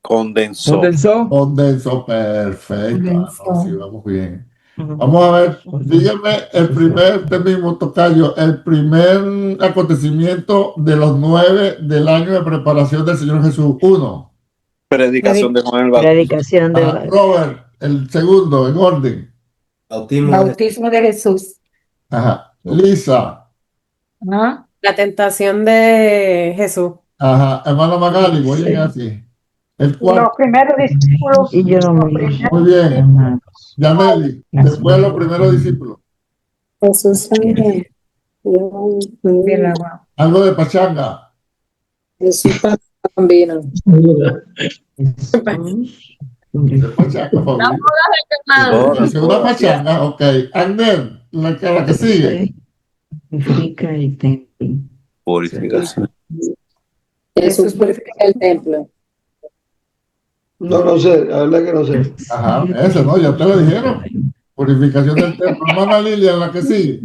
Condensó. Condensó, perfecto. Condensó. Ah, sí, vamos bien. Vamos a ver, dígame usted mismo, tocayo, el primer acontecimiento de los 9 del año de preparación del Señor Jesús. 1. Predicación de Juan el Bautista. Predicación de Robert, el segundo, en orden. Bautismo de Jesús. Ajá. Lisa. ¿Ah? La tentación de Jesús. Ajá. Hermana Magali, voy a llegar así. El Los cuarto. primeros discípulos. Y yo no me Muy bien. Yaneli, después los primeros discípulos. Jesús también. Algo de pachanga. Jesús bambino. De pachanga, favorito. Segunda pachanga, ok. Agner, la que sigue. Purifica el templo. Purificación. Jesús purifica el templo. No sé, la verdad que no sé. Ajá, eso, ¿no? Ya te lo dijeron. Purificación del templo. Hermana Lilia, la que sigue.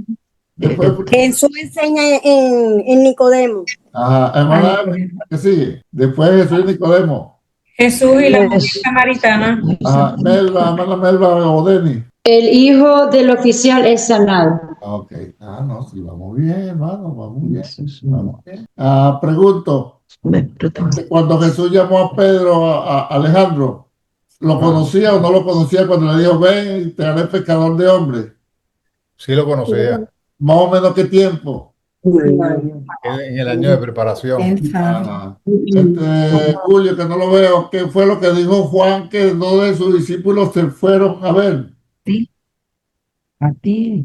Después, Jesús enseña en Nicodemo. ajá, hermana, la que sigue. Después Jesús y Nicodemo. Jesús y la mujer samaritana. Ajá, Melba, hermana Melba o Deni. El hijo del oficial es sanado. Ok, no, sí, vamos bien, hermano, vamos bien. Vamos bien. Pregunto, cuando Jesús llamó a Pedro, a Alejandro, ¿lo conocía o no lo conocía cuando le dijo, ven y te haré pescador de hombres? Sí lo conocía. Más o menos qué tiempo. En el año de preparación. Julio, que no lo veo, ¿qué fue lo que dijo Juan que 2 de sus discípulos se fueron a ver? A ti.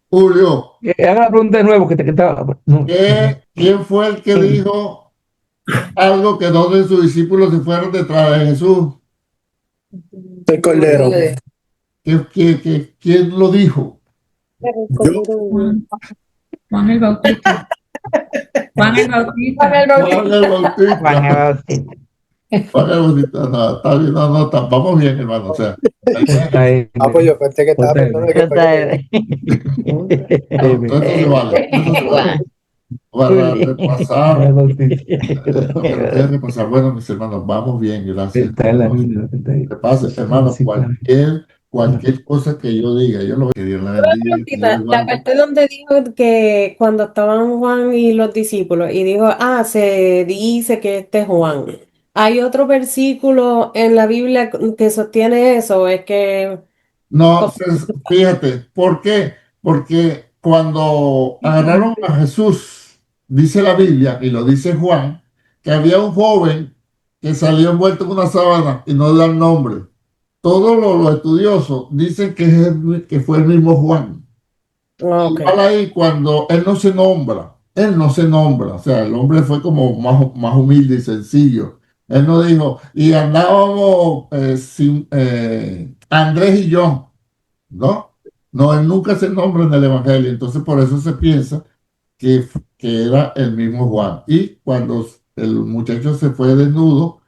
Julio. Haga la pregunta de nuevo que te quedaba. ¿Quién fue el que dijo algo que 2 de sus discípulos se fueron detrás de Jesús? El Cordero. ¿Quién lo dijo? Juan el Bautista. Juan el Bautista. Juan el Bautista. Juan el Bautista. No, está bien, no, vamos bien, hermano. O sea, Pues yo pensé que estaba pensando que entonces vale. Para repasar, bueno, mis hermanos, vamos bien, gracias. Repase, hermanos, cualquier cosa que yo diga, yo lo voy a pedir La parte donde dijo que cuando estaban Juan y los discípulos y dijo, se dice que este es Juan. ¿Hay otro versículo en la Biblia que sostiene eso? Es que... No, pues, fíjate, ¿por qué? Porque cuando agarraron a Jesús, dice la Biblia, y lo dice Juan, que había un joven que salió envuelto en una sábana y no le dan nombre. Todos los estudiosos dicen que fue el mismo Juan. Igual ahí cuando él no se nombra, o sea, el hombre fue como más humilde y sencillo. Él no dijo, y andábamos Andrés y yo, ¿no? No, él nunca se nombra en el Evangelio, entonces por eso se piensa que era el mismo Juan. Y cuando el muchacho se fue desnudo,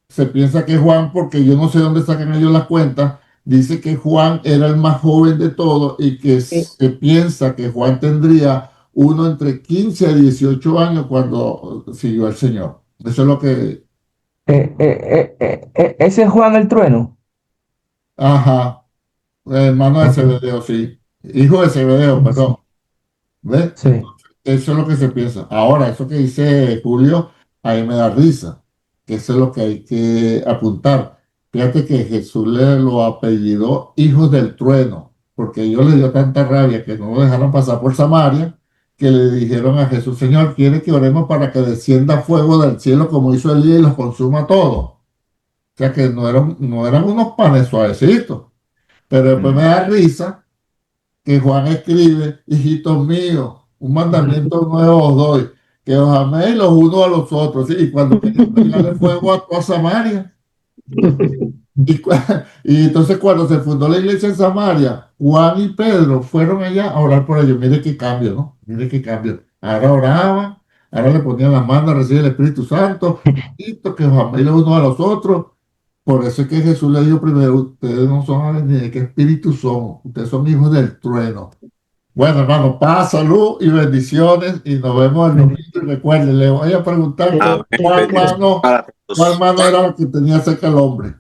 se piensa que Juan, porque yo no sé dónde sacan ellos la cuenta, dice que Juan era el más joven de todos y que se piensa que Juan tendría uno entre 15 y 18 años cuando siguió al Señor. Eso es lo que... ¿Ese es Juan el Trueno? Ajá. Hermano de Zebedeo, sí. Hijo de Zebedeo, perdón. ¿Ves? Sí. Eso es lo que se piensa. Ahora, eso que dice Julio, ahí me da risa. Que eso es lo que hay que apuntar. Fíjate que Jesús le lo apellidó hijos del trueno, porque ellos le dio tanta rabia que no lo dejaron pasar por Samaria, que le dijeron a Jesús, Señor, ¿quiere que oremos para que descienda fuego del cielo como hizo Elías y los consuma todos? O sea que no eran unos panes suavecitos. Pero después me da risa que Juan escribe, hijitos míos, un mandamiento nuevo os doy, que os améis los unos a los otros. ¿Sí? Y cuando querían pegarle fuego a toda Samaria. Y entonces cuando se fundó la iglesia en Samaria, Juan y Pedro fueron allá a orar por ellos. Mire qué cambio, ¿no? Mire qué cambio. Ahora oraban, ahora le ponían las manos a recibir el Espíritu Santo, y que familia unos a los otros. Por eso es que Jesús le dijo primero, ustedes no son ni de qué espíritu son, ustedes son hijos del trueno. Bueno, hermano, paz, salud y bendiciones, y nos vemos el domingo. Y recuerden, le voy a preguntar cuál mano era la que tenía cerca el hombre.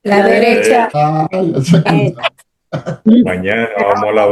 La derecha. Ay, Mañana vamos a lavar.